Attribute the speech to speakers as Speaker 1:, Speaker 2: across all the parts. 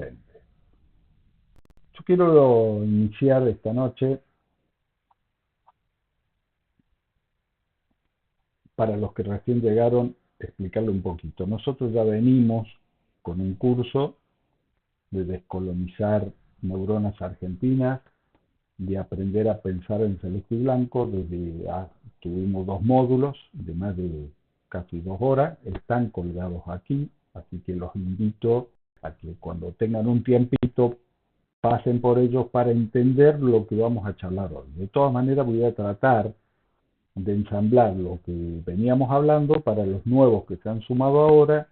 Speaker 1: presente. Yo quiero iniciar esta noche, para los que recién llegaron, explicarle un poquito. Nosotros ya venimos con un curso de descolonizar neuronas argentinas, de aprender a pensar en celeste y blanco. Tuvimos 2 módulos de más de casi 2 horas, están colgados aquí, así que los invito a que cuando tengan un tiempito pasen por ellos para entender lo que vamos a charlar hoy. De todas maneras voy a tratar de ensamblar lo que veníamos hablando para los nuevos que se han sumado ahora,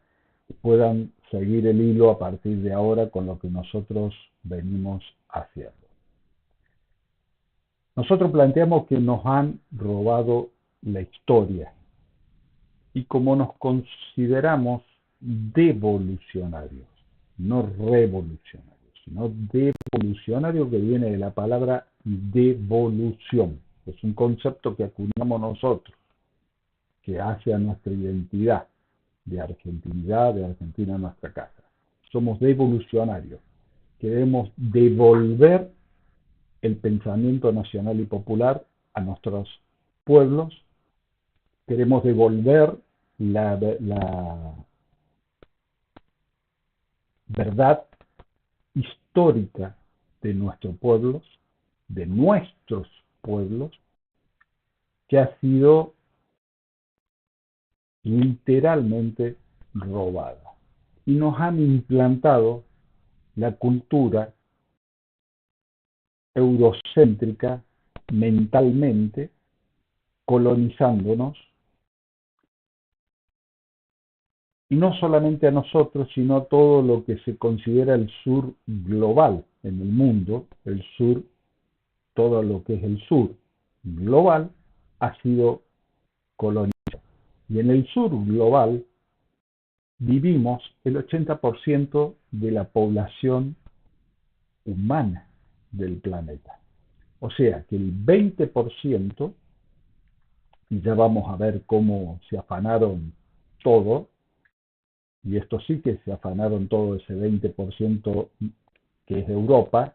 Speaker 1: puedan seguir el hilo a partir de ahora con lo que nosotros venimos haciendo. Nosotros planteamos que nos han robado la historia y como nos consideramos devolucionarios, no revolucionarios, sino devolucionario, que viene de la palabra devolución. Es un concepto que acuñamos nosotros, que hace a nuestra identidad de argentinidad, de Argentina en nuestra casa. Somos devolucionarios. Queremos devolver el pensamiento nacional y popular a nuestros pueblos. Queremos devolver la verdad histórica de nuestros pueblos, que ha sido literalmente robada. Y nos han implantado la cultura eurocéntrica mentalmente, colonizándonos, y no solamente a nosotros, sino a todo lo que se considera el sur global en el mundo. El sur, todo lo que es el sur global, ha sido colonizado. Y en el sur global vivimos el 80% de la población humana del planeta. O sea que el 20%, y ya vamos a ver cómo se afanaron todo, y esto sí que se afanaron todo ese 20% que es Europa,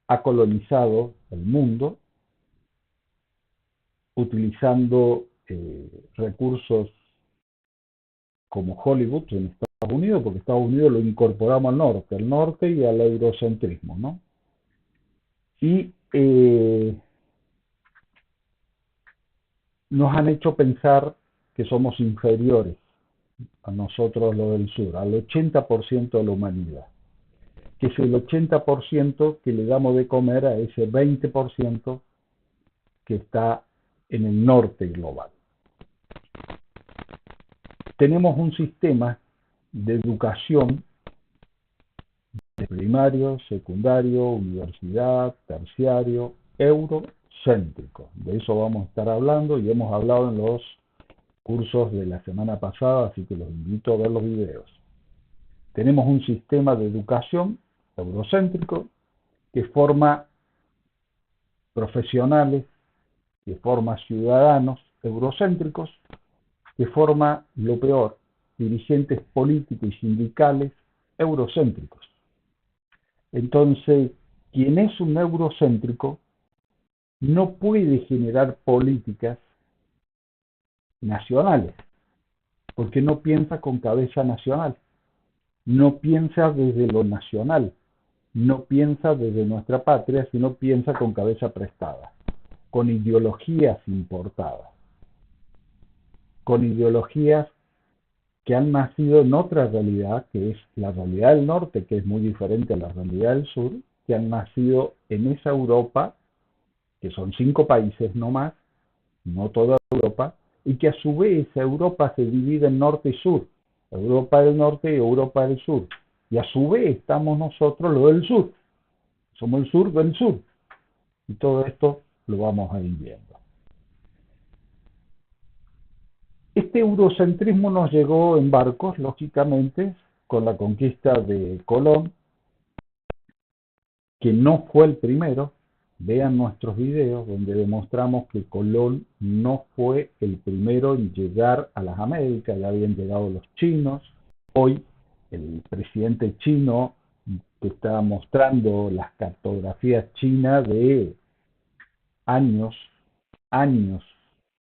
Speaker 1: ha colonizado el mundo utilizando recursos como Hollywood en Estados Unidos, porque Estados Unidos lo incorporamos al norte y al eurocentrismo, ¿no? Y nos han hecho pensar que somos inferiores a nosotros los del sur, al 80% de la humanidad, que es el 80% que le damos de comer a ese 20% que está en el norte global. Tenemos un sistema de educación de primario, secundario, universidad, terciario, eurocéntrico. De eso vamos a estar hablando y hemos hablado en los cursos de la semana pasada, así que los invito a ver los videos. Tenemos un sistema de educación eurocéntrico que forma profesionales, que forma ciudadanos eurocéntricos, que forma, lo peor, dirigentes políticos y sindicales eurocéntricos. Entonces, quien es un eurocéntrico no puede generar políticas nacionales, porque no piensa con cabeza nacional, no piensa desde lo nacional, no piensa desde nuestra patria, sino piensa con cabeza prestada, con ideologías importadas, con ideologías que han nacido en otra realidad, que es la realidad del norte, que es muy diferente a la realidad del sur, que han nacido en esa Europa, que son 5 países no más, no toda Europa, y que a su vez Europa se divide en norte y sur, Europa del norte y Europa del sur, y a su vez estamos nosotros los del sur, somos el sur del sur, y todo esto lo vamos a ir viendo. Este eurocentrismo nos llegó en barcos, lógicamente, con la conquista de Colón, que no fue el primero. Vean nuestros videos donde demostramos que Colón no fue el primero en llegar a las Américas, ya habían llegado los chinos. Hoy el presidente chino te está mostrando las cartografías chinas de años, años,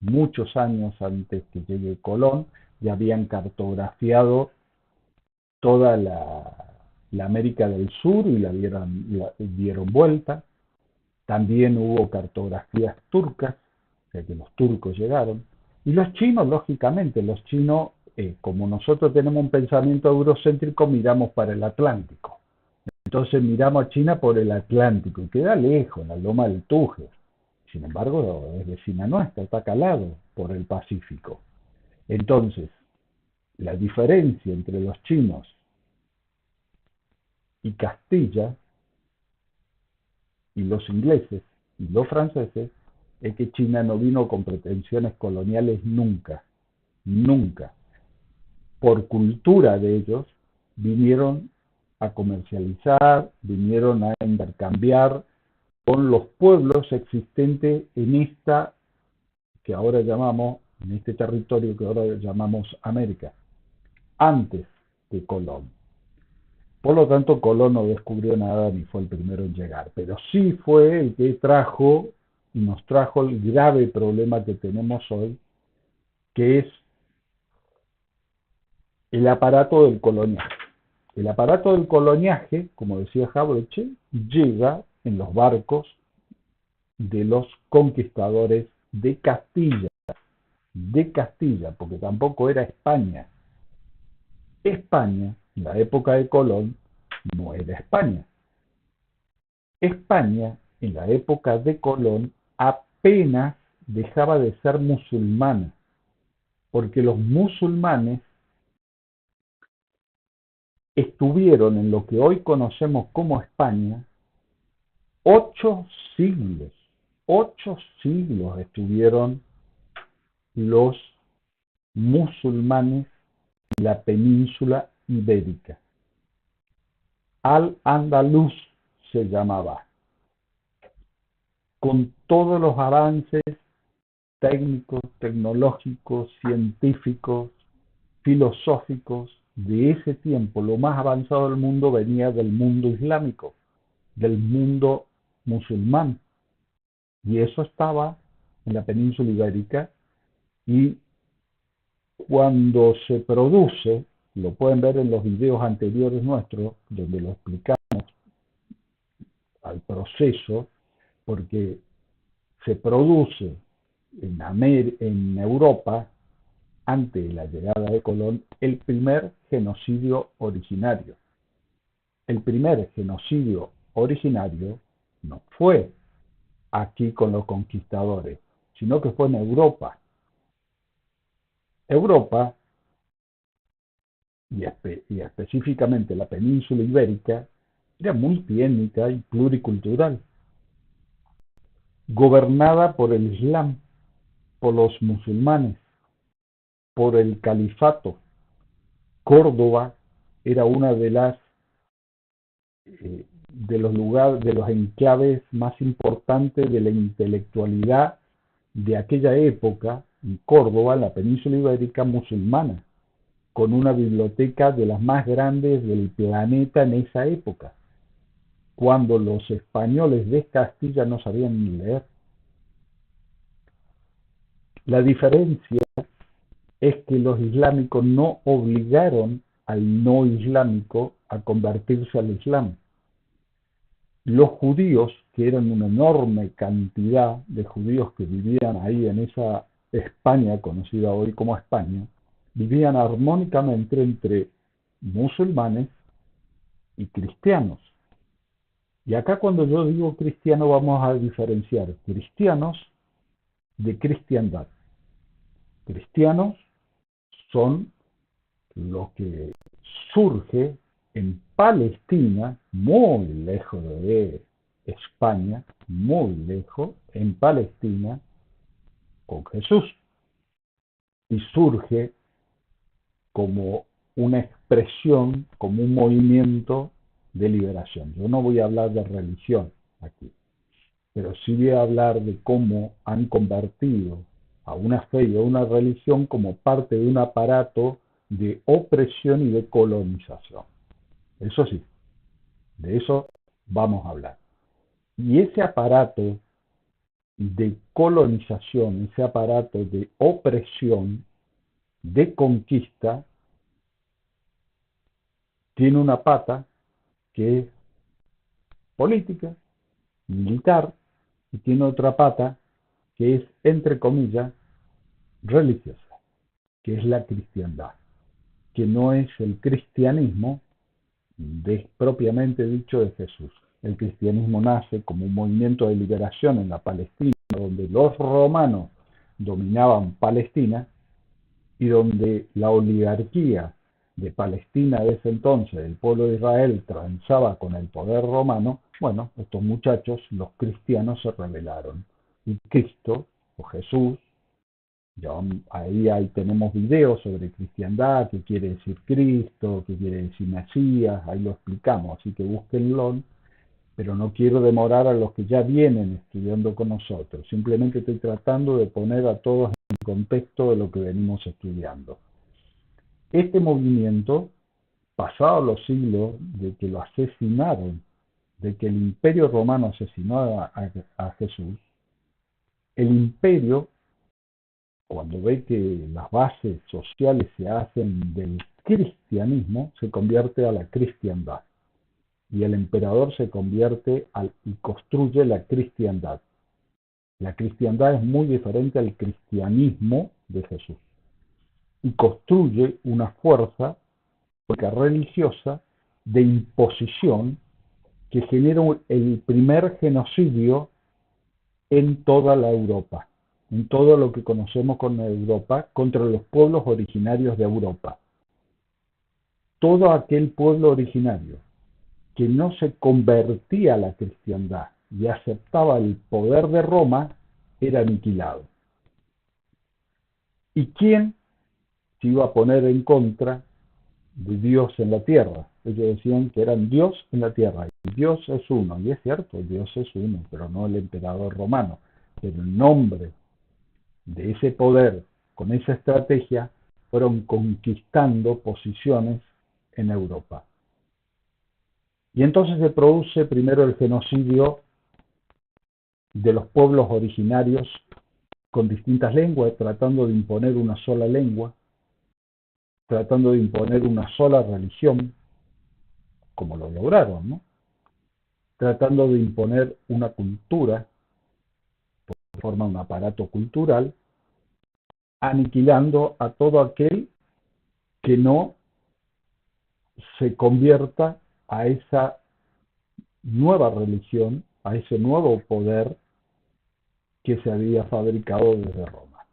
Speaker 1: muchos años antes que llegue Colón, ya habían cartografiado toda la América del Sur y la dieron vuelta. También hubo cartografías turcas, o sea que los turcos llegaron. Y los chinos, lógicamente, los chinos, como nosotros tenemos un pensamiento eurocéntrico, miramos para el Atlántico. Entonces miramos a China por el Atlántico, y queda lejos, la loma del Tuge. Sin embargo, es vecina nuestra, está calado por el Pacífico. Entonces, la diferencia entre los chinos y Castilla, y los ingleses, y los franceses, es que China no vino con pretensiones coloniales nunca, nunca. Por cultura de ellos, vinieron a comercializar, vinieron a intercambiar con los pueblos existentes en esta que ahora llamamos, en este territorio que ahora llamamos América, antes de Colón. Por lo tanto, Colón no descubrió nada ni fue el primero en llegar, pero sí fue el que trajo y nos trajo el grave problema que tenemos hoy, que es el aparato del coloniaje. El aparato del coloniaje, como decía Jauretche, llega en los barcos de los conquistadores de Castilla, porque tampoco era España. España, en la época de Colón, no era España. España, en la época de Colón, apenas dejaba de ser musulmana, porque los musulmanes estuvieron en lo que hoy conocemos como España 8 siglos. 8 siglos estuvieron los musulmanes en la península ibérica. Al-Andalus se llamaba. Con todos los avances técnicos, tecnológicos, científicos, filosóficos de ese tiempo, lo más avanzado del mundo venía del mundo islámico, del mundo musulmán. Y eso estaba en la península ibérica, y cuando se produce, lo pueden ver en los videos anteriores nuestros, donde lo explicamos al proceso, porque se produce en Europa, antes de la llegada de Colón, el primer genocidio originario. El primer genocidio originario no fue aquí con los conquistadores, sino que fue en Europa. Europa, y específicamente la península ibérica, era multiétnica y pluricultural, gobernada por el Islam, por los musulmanes, por el califato. Córdoba era una de los lugares, de los enclaves más importantes de la intelectualidad de aquella época, en Córdoba, en la península ibérica musulmana, con una biblioteca de las más grandes del planeta en esa época, cuando los españoles de Castilla no sabían ni leer. La diferencia es que los islámicos no obligaron al no islámico a convertirse al Islam. Los judíos, que eran una enorme cantidad de judíos que vivían ahí en esa España conocida hoy como España, vivían armónicamente entre musulmanes y cristianos. Y acá cuando yo digo cristiano vamos a diferenciar cristianos de cristiandad. Cristianos son lo que surge en Palestina, muy lejos de España, muy lejos, en Palestina, con Jesús. Y surge como una expresión, como un movimiento de liberación. Yo no voy a hablar de religión aquí, pero sí voy a hablar de cómo han convertido a una fe y a una religión como parte de un aparato de opresión y de colonización. Eso sí, De eso vamos a hablar. Y ese aparato de colonización, ese aparato de opresión, de conquista, tiene una pata que es política, militar, y tiene otra pata que es, entre comillas, religiosa, que es la cristiandad, que no es el cristianismo propiamente dicho de Jesús. El cristianismo nace como un movimiento de liberación en la Palestina, donde los romanos dominaban Palestina y donde la oligarquía de Palestina de ese entonces, el pueblo de Israel, transaba con el poder romano. Bueno, estos muchachos, los cristianos, se rebelaron. Y Cristo, o Jesús, ya ahí tenemos videos sobre cristiandad, qué quiere decir Cristo, qué quiere decir Mesías, ahí lo explicamos, así que búsquenlo, pero no quiero demorar a los que ya vienen estudiando con nosotros, simplemente estoy tratando de poner a todos en contexto de lo que venimos estudiando. Este movimiento, pasados los siglos de que lo asesinaron, de que el imperio romano asesinó a Jesús, el imperio, cuando ve que las bases sociales se hacen del cristianismo, se convierte a la cristiandad. Y el emperador se convierte y construye la cristiandad. La cristiandad es muy diferente al cristianismo de Jesús. Y construye una fuerza religiosa de imposición que genera el primer genocidio en toda la Europa, en todo lo que conocemos como Europa, contra los pueblos originarios de Europa. Todo aquel pueblo originario que no se convertía a la cristiandad y aceptaba el poder de Roma era aniquilado. ¿Y quién se iba a poner en contra de Dios en la tierra? Ellos decían que eran Dios en la tierra. Y Dios es uno, y es cierto, Dios es uno, pero no el emperador romano. Pero en nombre de ese poder, con esa estrategia, fueron conquistando posiciones en Europa. Y entonces se produce primero el genocidio de los pueblos originarios con distintas lenguas, tratando de imponer una sola lengua, tratando de imponer una sola religión, como lo lograron, ¿no? Tratando de imponer una cultura, forma un aparato cultural, aniquilando a todo aquel que no se convierta a esa nueva religión, a ese nuevo poder que se había fabricado desde Roma.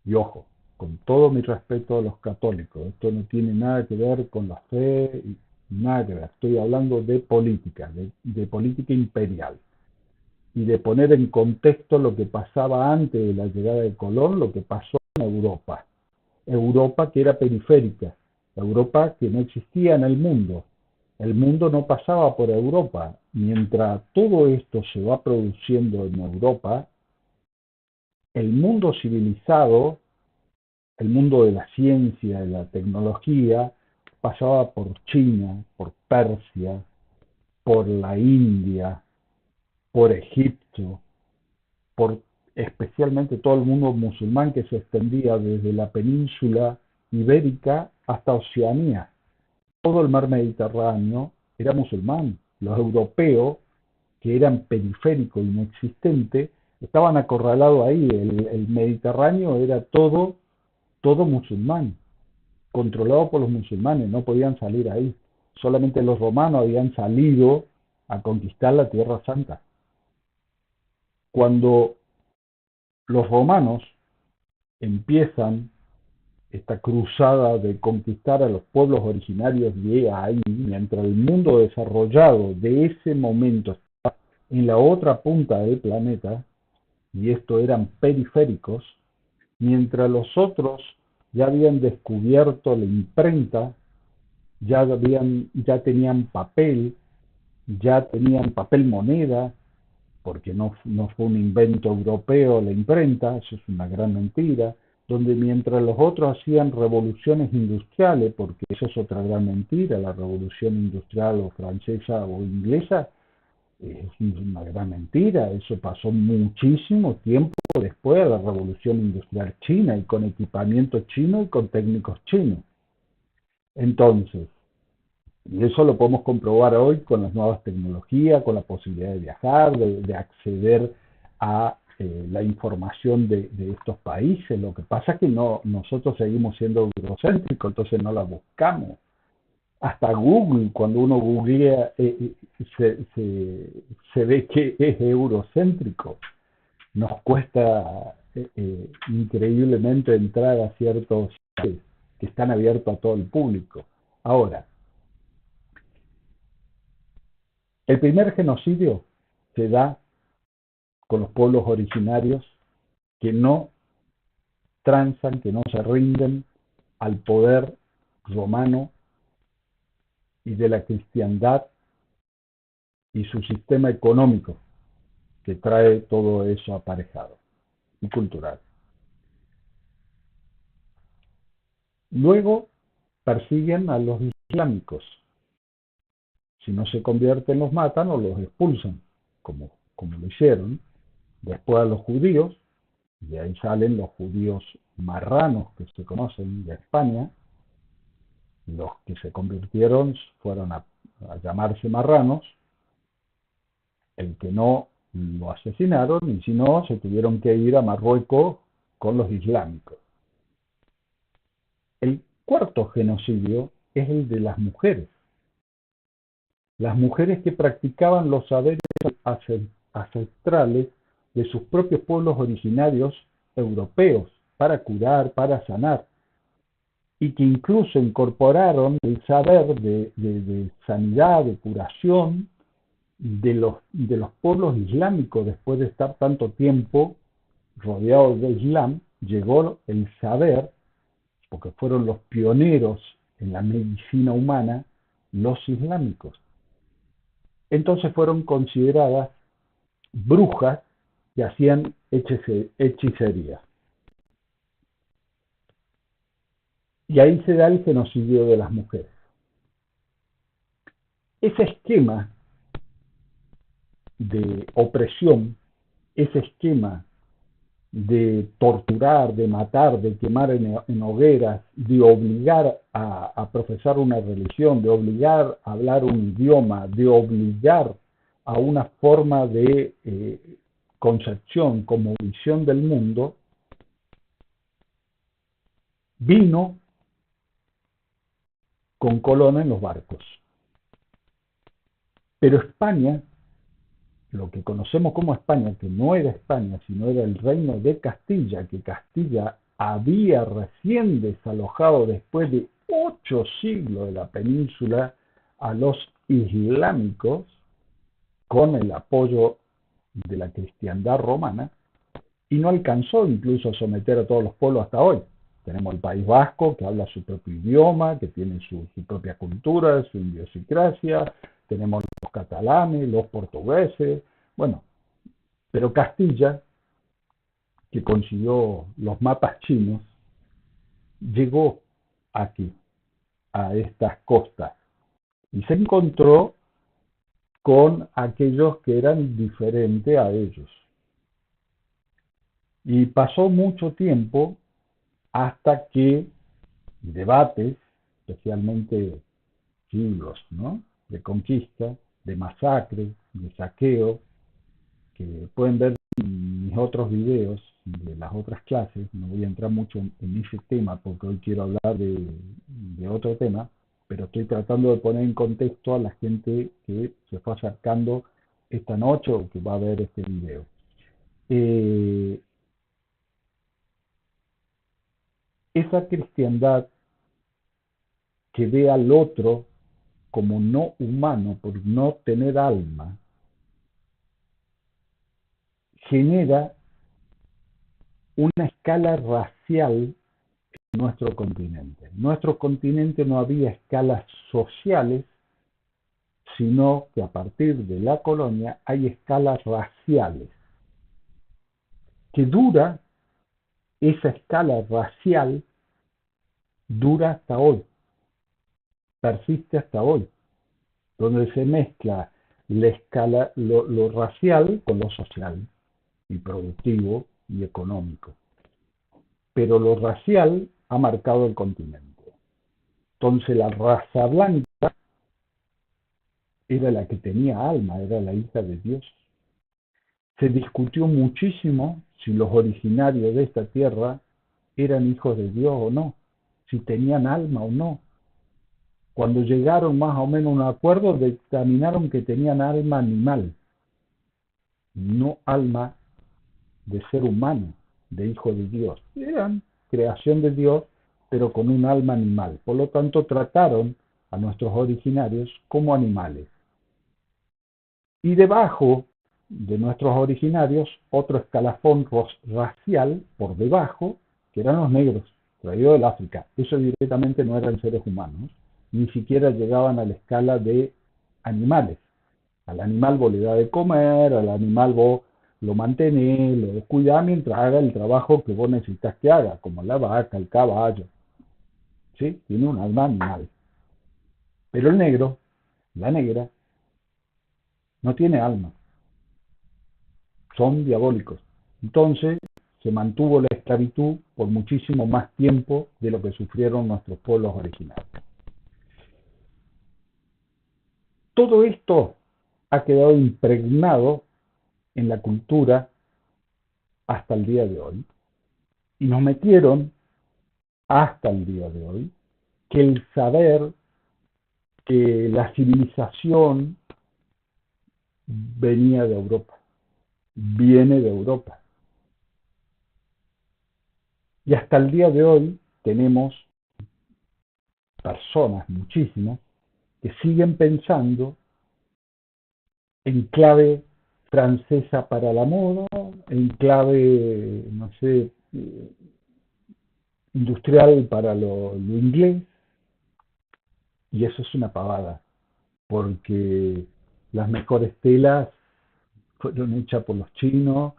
Speaker 1: Y ojo, con todo mi respeto a los católicos, esto no tiene nada que ver con la fe, nada que ver, estoy hablando de política, de política imperial, y de poner en contexto lo que pasaba antes de la llegada de Colón, lo que pasó en Europa. Europa que era periférica, Europa que no existía en el mundo no pasaba por Europa. Mientras todo esto se va produciendo en Europa, el mundo civilizado, el mundo de la ciencia, de la tecnología, pasaba por China, por Persia, por la India, por Egipto, por especialmente todo el mundo musulmán que se extendía desde la península ibérica hasta Oceanía. Todo el mar Mediterráneo era musulmán. Los europeos, que eran periféricos, inexistentes, estaban acorralados ahí. El Mediterráneo era todo musulmán, controlado por los musulmanes, no podían salir ahí. Solamente los romanos habían salido a conquistar la Tierra Santa. Cuando los romanos empiezan esta cruzada de conquistar a los pueblos originarios de ahí, mientras el mundo desarrollado de ese momento estaba en la otra punta del planeta, y esto eran periféricos, mientras los otros ya habían descubierto la imprenta, ya tenían papel moneda, porque no fue un invento europeo la imprenta, eso es una gran mentira. donde mientras los otros hacían revoluciones industriales, porque eso es otra gran mentira, la revolución industrial o francesa o inglesa, es una gran mentira, eso pasó muchísimo tiempo después de la revolución industrial china y con equipamiento chino y con técnicos chinos. Entonces, y eso lo podemos comprobar hoy con las nuevas tecnologías, con la posibilidad de viajar, de acceder a la información de estos países. Lo que pasa es que no, nosotros seguimos siendo eurocéntricos, entonces no la buscamos. Hasta Google, cuando uno googlea, se ve que es eurocéntrico. Nos cuesta increíblemente entrar a ciertos sitios que están abiertos a todo el público. Ahora, el primer genocidio se da con los pueblos originarios que no transan, que no se rinden al poder romano y de la cristiandad y su sistema económico que trae todo eso aparejado y cultural. Luego persiguen a los islámicos. Si no se convierten, los matan o los expulsan, como lo hicieron. Después a los judíos, y ahí salen los judíos marranos que se conocen de España. Los que se convirtieron fueron a llamarse marranos. El que no lo asesinaron, y si no, se tuvieron que ir a Marruecos con los islámicos. El cuarto genocidio es el de las mujeres. Las mujeres que practicaban los saberes ancestrales de sus propios pueblos originarios europeos para curar, para sanar, y que incluso incorporaron el saber de sanidad, de curación de los pueblos islámicos. Después de estar tanto tiempo rodeados de Islam, llegó el saber, porque fueron los pioneros en la medicina humana, los islámicos. Entonces fueron consideradas brujas que hacían hechicería. Y ahí se da el genocidio de las mujeres. Ese esquema de opresión, ese esquema de torturar, de matar, de quemar en hogueras, de obligar a profesar una religión, de obligar a hablar un idioma, de obligar a una forma de concepción como visión del mundo, vino con Colón en los barcos. Pero España, lo que conocemos como España, que no era España, sino era el reino de Castilla, que Castilla había recién desalojado después de 8 siglos de la península a los islámicos, con el apoyo de la cristiandad romana, y no alcanzó incluso a someter a todos los pueblos hasta hoy. Tenemos el País Vasco, que habla su propio idioma, que tiene su propia cultura, su idiosincrasia. Tenemos los catalanes, los portugueses. Bueno, pero Castilla, que consiguió los mapas chinos, llegó aquí, a estas costas, y se encontró con aquellos que eran diferentes a ellos. Y pasó mucho tiempo hasta que debates, especialmente siglos, ¿no?, de conquista, de masacre, de saqueo, que pueden ver en mis otros videos de las otras clases. No voy a entrar mucho en ese tema porque hoy quiero hablar de otro tema, pero estoy tratando de poner en contexto a la gente que se fue acercando esta noche o que va a ver este video. Esa cristiandad que ve al otro como no humano por no tener alma, genera una escala racial en nuestro continente. En nuestro continente no había escalas sociales, sino que a partir de la colonia hay escalas raciales, que dura esa escala racial dura hasta hoy, persiste hasta hoy, donde se mezcla la escala, lo racial con lo social y productivo y económico. Pero lo racial ha marcado el continente. Entonces la raza blanca era la que tenía alma, era la hija de Dios. Se discutió muchísimo si los originarios de esta tierra eran hijos de Dios o no, si tenían alma o no. Cuando llegaron más o menos a un acuerdo, determinaron que tenían alma animal, no alma de ser humano, de hijo de Dios. Eran creación de Dios, pero con un alma animal. Por lo tanto, trataron a nuestros originarios como animales. Y debajo de nuestros originarios, otro escalafón racial por debajo, que eran los negros, traídos del África. Eso directamente no eran seres humanos, ni siquiera llegaban a la escala de animales. Al animal vos le da de comer, al animal vos lo mantenés, lo cuidás mientras haga el trabajo que vos necesitas que haga, como la vaca, el caballo. ¿Sí? Tiene un alma animal. Pero el negro, la negra, no tiene alma. Son diabólicos. Entonces, se mantuvo la esclavitud por muchísimo más tiempo de lo que sufrieron nuestros pueblos originarios. Todo esto ha quedado impregnado en la cultura hasta el día de hoy. Y nos metieron hasta el día de hoy que el saber, que la civilización venía de Europa, viene de Europa. Y hasta el día de hoy tenemos personas, muchísimas, que siguen pensando en clave francesa para la moda, en clave, no sé, industrial para lo inglés, y eso es una pavada, porque las mejores telas fueron hechas por los chinos,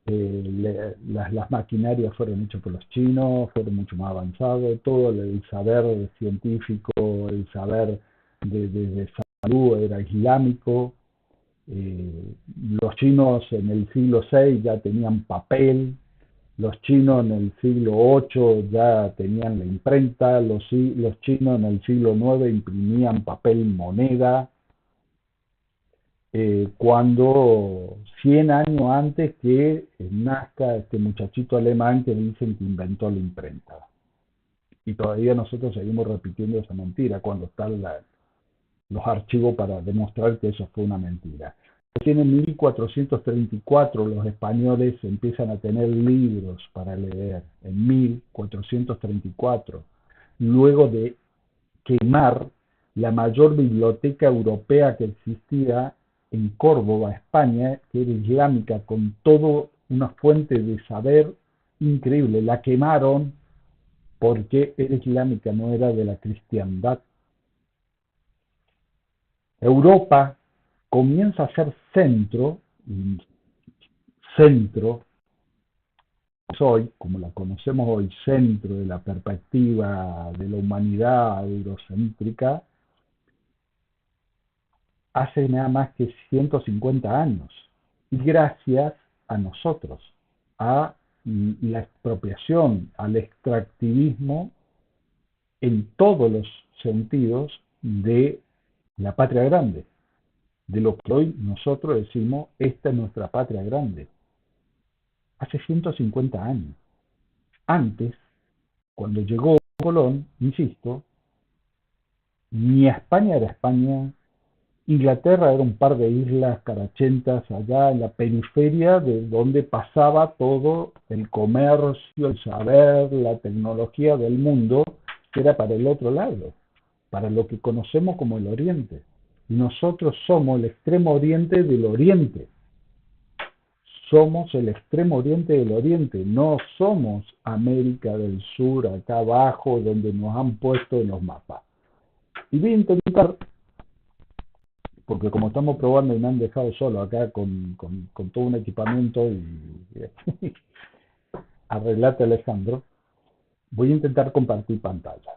Speaker 1: las maquinarias fueron hechas por los chinos, fueron mucho más avanzados, todo el saber científico, el saber de salud era islámico. Los chinos en el siglo VI ya tenían papel, los chinos en el siglo VIII ya tenían la imprenta, los chinos en el siglo IX imprimían papel moneda, cuando 100 años antes que nazca este muchachito alemán que dicen que inventó la imprenta. Y todavía nosotros seguimos repitiendo esa mentira cuando están los archivos para demostrar que eso fue una mentira. En 1434 los españoles empiezan a tener libros para leer, en 1434, luego de quemar la mayor biblioteca europea que existía en Córdoba, España, que era islámica, con toda una fuente de saber increíble. La quemaron porque era islámica, no era de la cristiandad. Europa comienza a ser centro, hoy, como la conocemos hoy, centro de la perspectiva de la humanidad eurocéntrica, hace nada más que 150 años. Y gracias a nosotros, a la expropiación, al extractivismo en todos los sentidos de la patria grande, de lo que hoy nosotros decimos, esta es nuestra patria grande. Hace 150 años. Antes, cuando llegó Colón, insisto, ni España era España, Inglaterra era un par de islas carachentas allá en la periferia de donde pasaba todo el comercio, el saber, la tecnología del mundo, que era para el otro lado, para lo que conocemos como el Oriente. Y nosotros somos el extremo oriente del Oriente. Somos el extremo oriente del Oriente, no somos América del Sur, acá abajo, donde nos han puesto en los mapas. Y voy a intentar, porque como estamos probando y me han dejado solo acá con todo un equipamiento, arreglate, Alejandro, voy a intentar compartir pantalla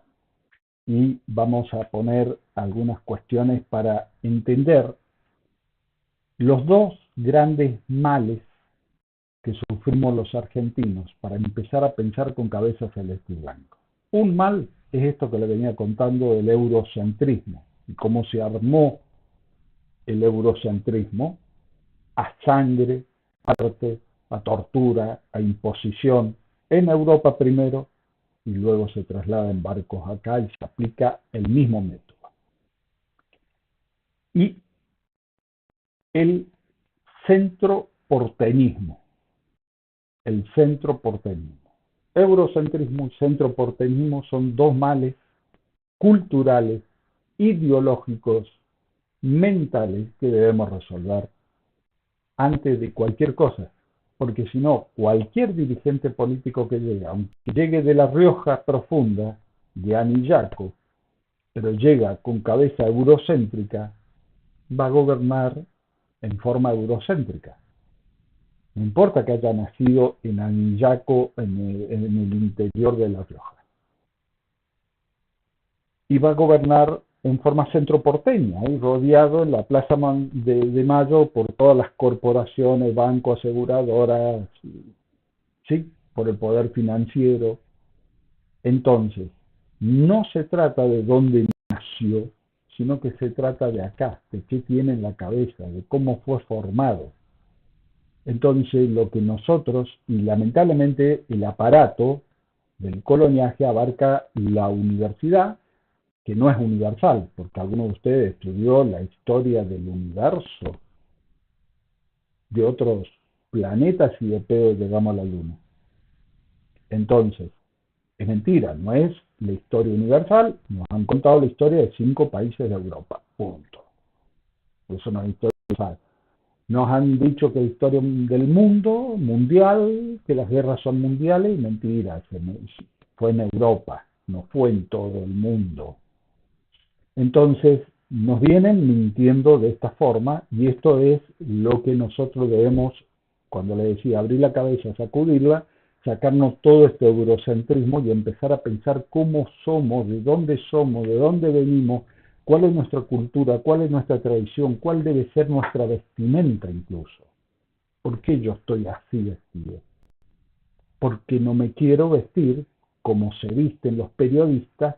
Speaker 1: y vamos a poner algunas cuestiones para entender los dos grandes males que sufrimos los argentinos para empezar a pensar con cabeza celeste y blanco. Un mal es esto que le venía contando del eurocentrismo y cómo se armó el eurocentrismo a sangre, a muerte, a tortura, a imposición, en Europa primero y luego se traslada en barcos acá y se aplica el mismo método. Y el centro porteñismo, el centro porteñismo. Eurocentrismo y centro porteñismo son dos males culturales, ideológicos, mentales que debemos resolver antes de cualquier cosa. Porque si no, cualquier dirigente político que llegue, aunque llegue de La Rioja profunda, de Anillaco, pero llega con cabeza eurocéntrica, va a gobernar en forma eurocéntrica. No importa que haya nacido en Anillaco, en el interior de La Rioja. Y va a gobernar en forma centroporteña, rodeado en la Plaza de Mayo por todas las corporaciones, bancos, aseguradoras, ¿sí? Por el poder financiero. Entonces, no se trata de dónde nació, sino que se trata de acá, de qué tiene en la cabeza, de cómo fue formado. Entonces, lo que nosotros, y lamentablemente el aparato del coloniaje abarca la universidad, que no es universal, porque alguno de ustedes estudió la historia del universo, de otros planetas y de pedo llegamos a la luna. Entonces, es mentira, no es la historia universal, nos han contado la historia de 5 países de Europa, punto. Eso no es historia universal. Nos han dicho que la historia del mundo, mundial, que las guerras son mundiales, y mentira, fue en Europa, no fue en todo el mundo. Entonces, nos vienen mintiendo de esta forma, y esto es lo que nosotros debemos, cuando le decía abrir la cabeza, sacudirla, sacarnos todo este eurocentrismo y empezar a pensar cómo somos, de dónde venimos, cuál es nuestra cultura, cuál es nuestra tradición, cuál debe ser nuestra vestimenta incluso. ¿Por qué yo estoy así vestido? Porque no me quiero vestir como se visten los periodistas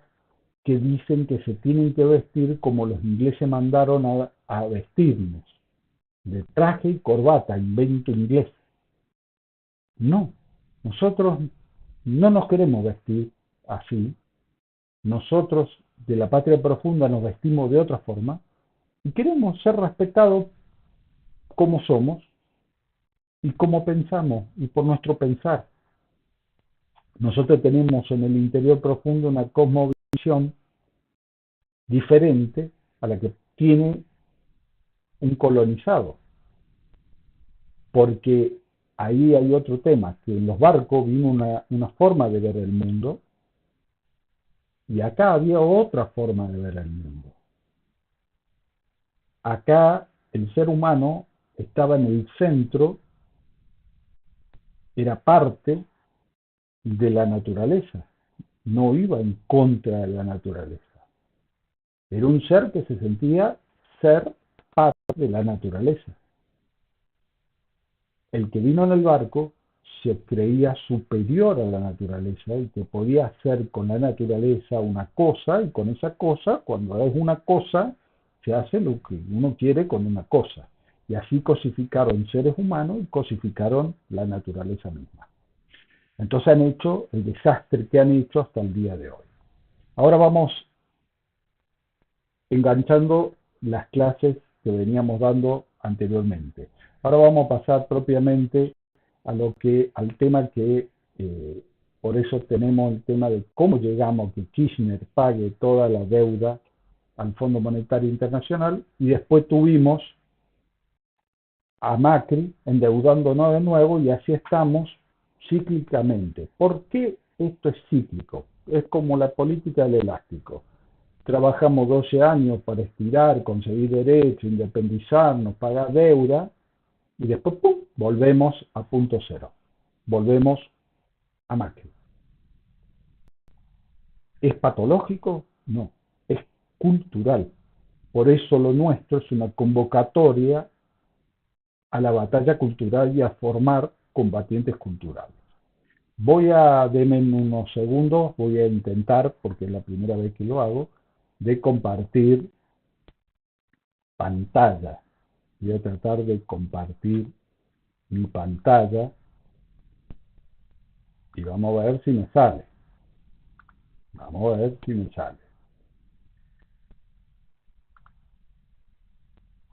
Speaker 1: que dicen que se tienen que vestir como los ingleses mandaron a vestirnos, de traje y corbata, invento inglés. No, nosotros no nos queremos vestir así. Nosotros de la patria profunda nos vestimos de otra forma y queremos ser respetados como somos y como pensamos y por nuestro pensar. Nosotros tenemos en el interior profundo una cosmovisión diferente a la que tiene un colonizado, porque ahí hay otro tema, que en los barcos vino una forma de ver el mundo y acá había otra forma de ver el mundo. Acá el ser humano estaba en el centro, era parte de la naturaleza, no iba en contra de la naturaleza. Era un ser que se sentía ser parte de la naturaleza. El que vino en el barco se creía superior a la naturaleza y que podía hacer con la naturaleza una cosa, y con esa cosa, cuando es una cosa, se hace lo que uno quiere con una cosa. Y así cosificaron seres humanos y cosificaron la naturaleza misma. Entonces han hecho el desastre que han hecho hasta el día de hoy. Ahora vamos enganchando las clases que veníamos dando anteriormente. Ahora vamos a pasar propiamente al tema que, por eso tenemos el tema de cómo llegamos a que Kirchner pague toda la deuda al Fondo Monetario Internacional, y después tuvimos a Macri endeudándonos de nuevo, y así estamos cíclicamente. ¿Por qué esto es cíclico? Es como la política del elástico. Trabajamos 12 años para estirar, conseguir derechos, independizarnos, pagar deuda, y después ¡pum!, volvemos a punto cero. Volvemos a Macri. ¿Es patológico? No, es cultural. Por eso lo nuestro es una convocatoria a la batalla cultural y a formar combatientes culturales. Denme unos segundos, voy a intentar, porque es la primera vez que lo hago, de compartir pantalla. Voy a tratar de compartir mi pantalla y vamos a ver si me sale. Vamos a ver si me sale.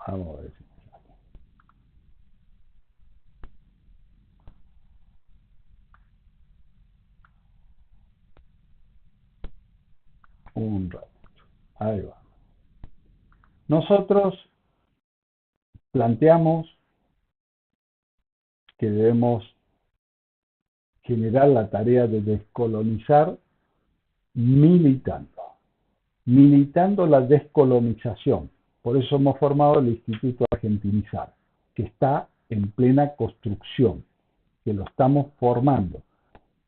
Speaker 1: Vamos a ver si me sale. Un rato. Ahí va. Nosotros planteamos que debemos generar la tarea de descolonizar militando, militando la descolonización. Por eso hemos formado el Instituto Argentinizar, que está en plena construcción, que lo estamos formando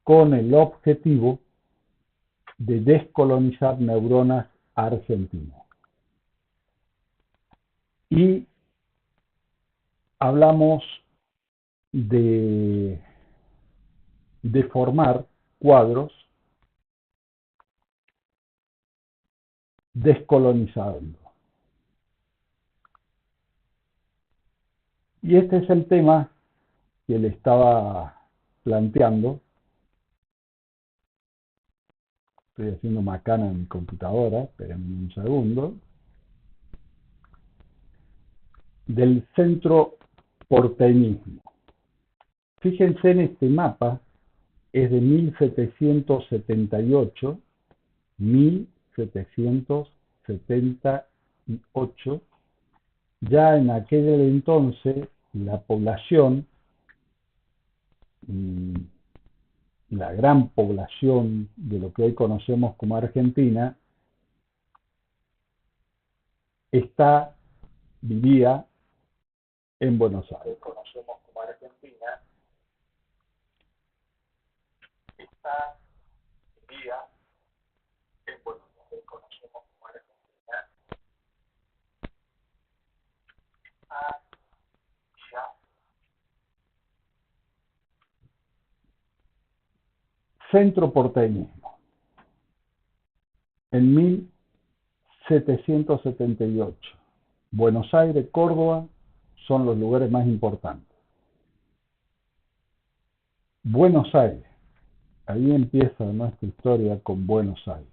Speaker 1: con el objetivo de descolonizar neuronas argentinas. Y hablamos de formar cuadros descolonizando. Y este es el tema que le estaba planteando. Estoy haciendo macana en mi computadora, espérenme un segundo. Del centro porteñismo. Fíjense en este mapa, es de 1778, 1778. Ya en aquel entonces la población, la gran población de lo que hoy conocemos como Argentina, vivía en Buenos Aires. Conocemos como Argentina, vivía en Buenos Aires. Conocemos como Argentina, vivía. Centro porteñismo. En 1778. Buenos Aires, Córdoba son los lugares más importantes. Buenos Aires, ahí empieza nuestra historia con Buenos Aires.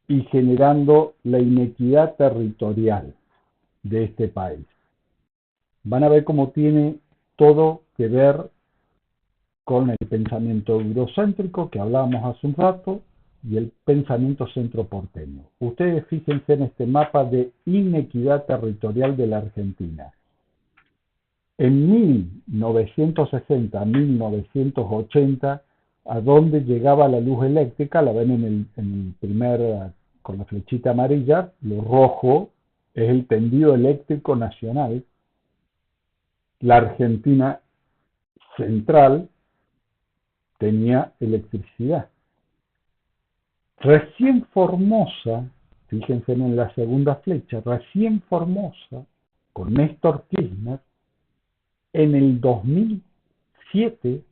Speaker 1: Y generando la inequidad territorial de este país. Van a ver cómo tiene todo que ver con el pensamiento eurocéntrico que hablábamos hace un rato y el pensamiento centroporteño. Ustedes fíjense en este mapa de inequidad territorial de la Argentina. En 1960, 1980, a dónde llegaba la luz eléctrica, la ven en el primer, con la flechita amarilla, lo rojo es el tendido eléctrico nacional. La Argentina central tenía electricidad. Recién Formosa, fíjense en la segunda flecha, recién Formosa, con Néstor Kirchner, en el 2007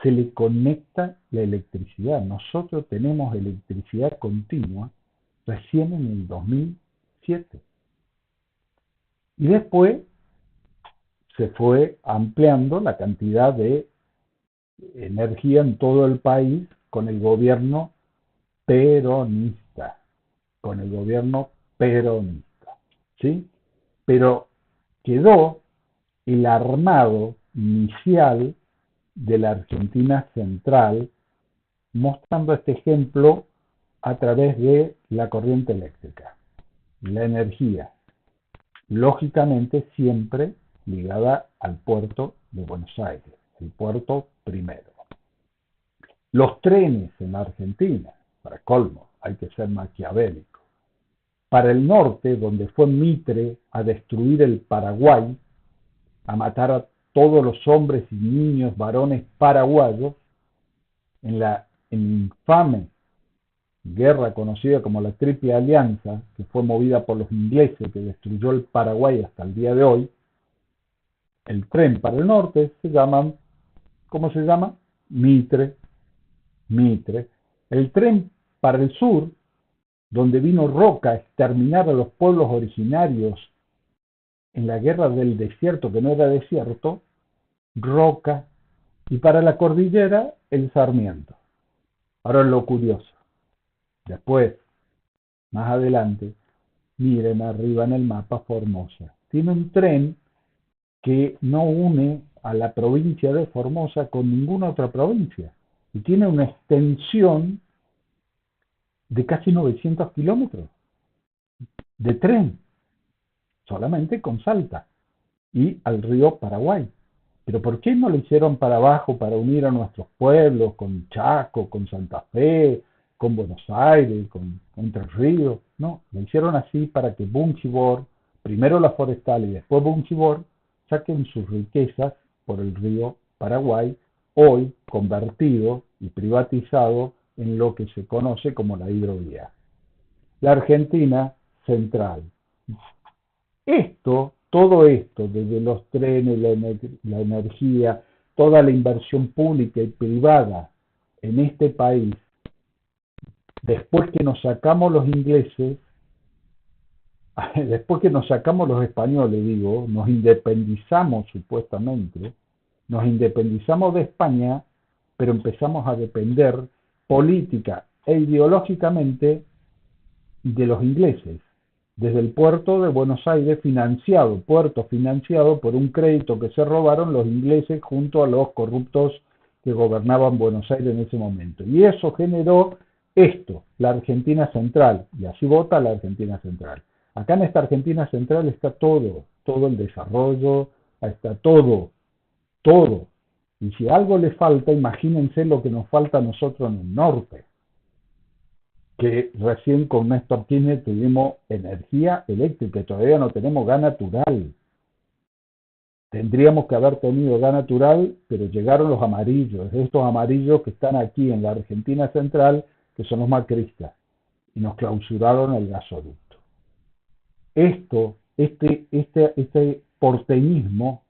Speaker 1: se le conecta la electricidad. Nosotros tenemos electricidad continua recién en el 2007. Y después se fue ampliando la cantidad de energía en todo el país con el gobierno peronista. Con el gobierno peronista. ¿Sí? Pero quedó el armado inicial de la Argentina central, mostrando este ejemplo a través de la corriente eléctrica, la energía, lógicamente siempre ligada al puerto de Buenos Aires, el puerto primero. Los trenes en la Argentina, para colmo, hay que ser maquiavélico. Para el norte, donde fue Mitre a destruir el Paraguay, a matar a todos los hombres y niños varones paraguayos en la infame guerra conocida como la Triple Alianza, que fue movida por los ingleses, que destruyó el Paraguay hasta el día de hoy. El tren para el norte se llama, ¿cómo se llama? Mitre, Mitre. El tren para el sur, donde vino Roca a exterminar a los pueblos originarios en la guerra del desierto, que no era desierto, Roca. Y para la cordillera, el Sarmiento. Ahora lo curioso. Después, más adelante, miren arriba en el mapa Formosa. Tiene un tren que no une a la provincia de Formosa con ninguna otra provincia. Y tiene una extensión de casi 900 kilómetros de tren, solamente con Salta y al río Paraguay. Pero ¿por qué no lo hicieron para abajo, para unir a nuestros pueblos, con Chaco, con Santa Fe, con Buenos Aires, con Entre Ríos? No, lo hicieron así para que Bunchibor, primero la forestal y después Bunchibor, saquen sus riquezas por el río Paraguay, hoy convertido y privatizado en lo que se conoce como la hidrovía. La Argentina central. Todo esto, desde los trenes, la energía, toda la inversión pública y privada en este país, después que nos sacamos los ingleses, después que nos sacamos los españoles, digo, nos independizamos supuestamente, nos independizamos de España, pero empezamos a depender política e ideológicamente de los ingleses. Desde el puerto de Buenos Aires, puerto financiado por un crédito que se robaron los ingleses junto a los corruptos que gobernaban Buenos Aires en ese momento. Y eso generó esto, la Argentina Central, y así vota la Argentina Central. Acá en esta Argentina Central está todo el desarrollo, está todo. Y si algo le falta, imagínense lo que nos falta a nosotros en el norte, que recién con Néstor Kirchner tuvimos energía eléctrica, y todavía no tenemos gas natural. Tendríamos que haber tenido gas natural, pero llegaron los amarillos, estos amarillos que están aquí en la Argentina Central, que son los macristas, y nos clausuraron el gasoducto. Este porteñismo,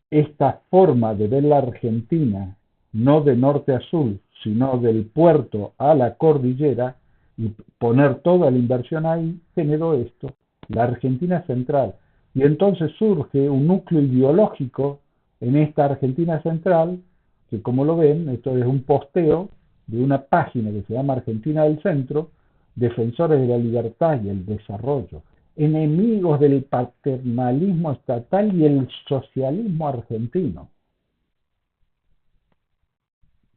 Speaker 1: esta forma de ver la Argentina, no de norte a sur, sino del puerto a la cordillera, y poner toda la inversión ahí, generó esto, la Argentina Central. Y entonces surge un núcleo ideológico en esta Argentina Central, que como lo ven, esto es un posteo de una página que se llama Argentina del Centro, defensores de la libertad y el desarrollo, enemigos del paternalismo estatal y el socialismo argentino.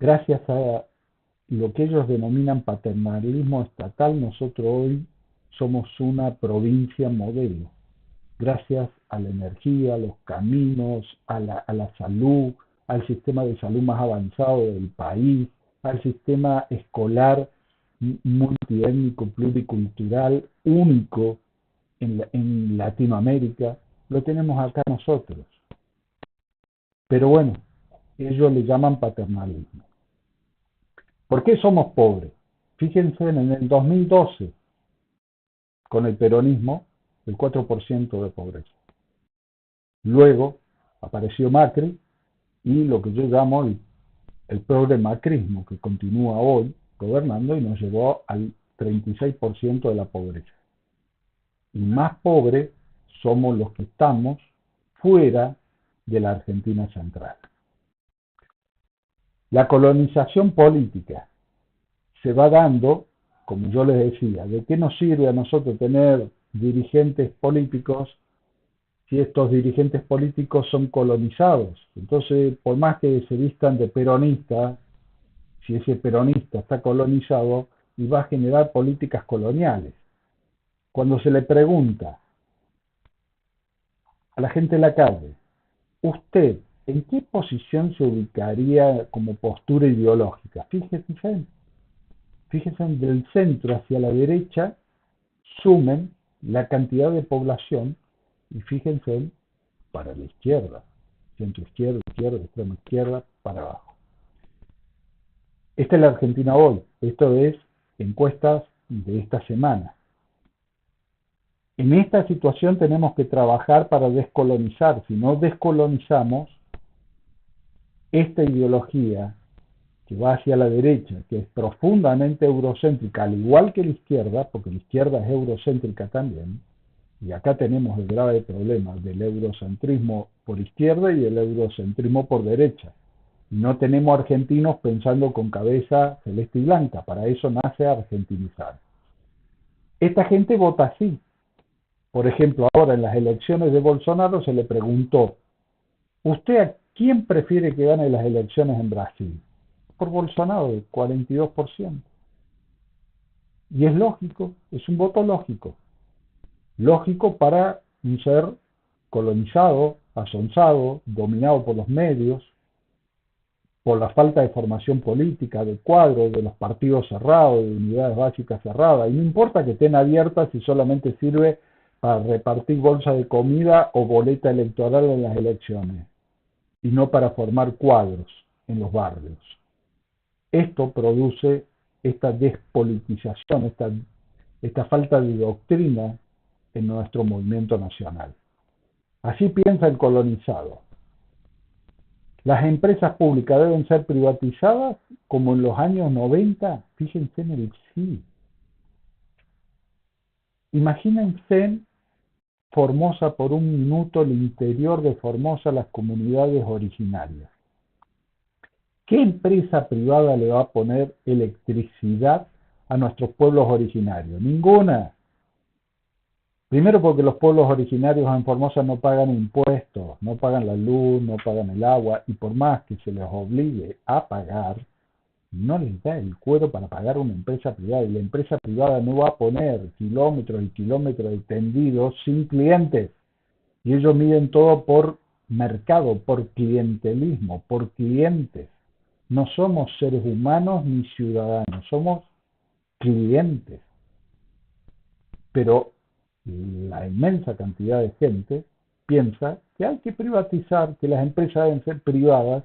Speaker 1: Gracias a lo que ellos denominan paternalismo estatal, nosotros hoy somos una provincia modelo. Gracias a la energía, a los caminos, a la salud, al sistema de salud más avanzado del país, al sistema escolar multiétnico, pluricultural, único en Latinoamérica, lo tenemos acá nosotros. Pero bueno, ellos le llaman paternalismo. ¿Por qué somos pobres? Fíjense en el 2012, con el peronismo, el 4% de pobreza. Luego apareció Macri y lo que yo llamo el progre-macrismo, que continúa hoy gobernando y nos llevó al 36% de la pobreza. Y más pobres somos los que estamos fuera de la Argentina Central. La colonización política se va dando, como yo les decía, ¿de qué nos sirve a nosotros tener dirigentes políticos si estos dirigentes políticos son colonizados? Entonces, por más que se vistan de peronista, si ese peronista está colonizado, y va a generar políticas coloniales. Cuando se le pregunta a la gente en la calle, ¿usted en qué posición se ubicaría como postura ideológica? Fíjense del centro hacia la derecha, sumen la cantidad de población y fíjense para la izquierda, centro izquierda, izquierda, extrema izquierda, para abajo. Esta es la Argentina hoy. Esto es encuestas de esta semana. En esta situación tenemos que trabajar para descolonizar. Si no descolonizamos, esta ideología que va hacia la derecha, que es profundamente eurocéntrica, al igual que la izquierda, porque la izquierda es eurocéntrica también, y acá tenemos el grave problema del eurocentrismo por izquierda y el eurocentrismo por derecha. No tenemos argentinos pensando con cabeza celeste y blanca, para eso nace argentinizar. Esta gente vota así. Por ejemplo, ahora en las elecciones de Bolsonaro se le preguntó, ¿usted a quién prefiere que gane las elecciones en Brasil? Por Bolsonaro, el 42%. Y es lógico, es un voto lógico. Lógico para un ser colonizado, asonsado, dominado por los medios, por la falta de formación política, de cuadros, de los partidos cerrados, de unidades básicas cerradas. Y no importa que estén abiertas si solamente sirve para repartir bolsa de comida o boleta electoral en las elecciones, y no para formar cuadros en los barrios. Esto produce esta despolitización, esta falta de doctrina en nuestro movimiento nacional. Así piensa el colonizado. Las empresas públicas deben ser privatizadas como en los años 90. Fíjense en el sí. Imagínense Formosa por un minuto, el interior de Formosa, las comunidades originarias. ¿Qué empresa privada le va a poner electricidad a nuestros pueblos originarios? Ninguna. Primero porque los pueblos originarios en Formosa no pagan impuestos, no pagan la luz, no pagan el agua, y por más que se les obligue a pagar, no les da el cuero para pagar una empresa privada, y la empresa privada no va a poner kilómetros y kilómetros de tendidos sin clientes, y ellos miden todo por mercado, por clientelismo, por clientes. No somos seres humanos ni ciudadanos, somos clientes. Pero la inmensa cantidad de gente piensa que hay que privatizar, que las empresas deben ser privadas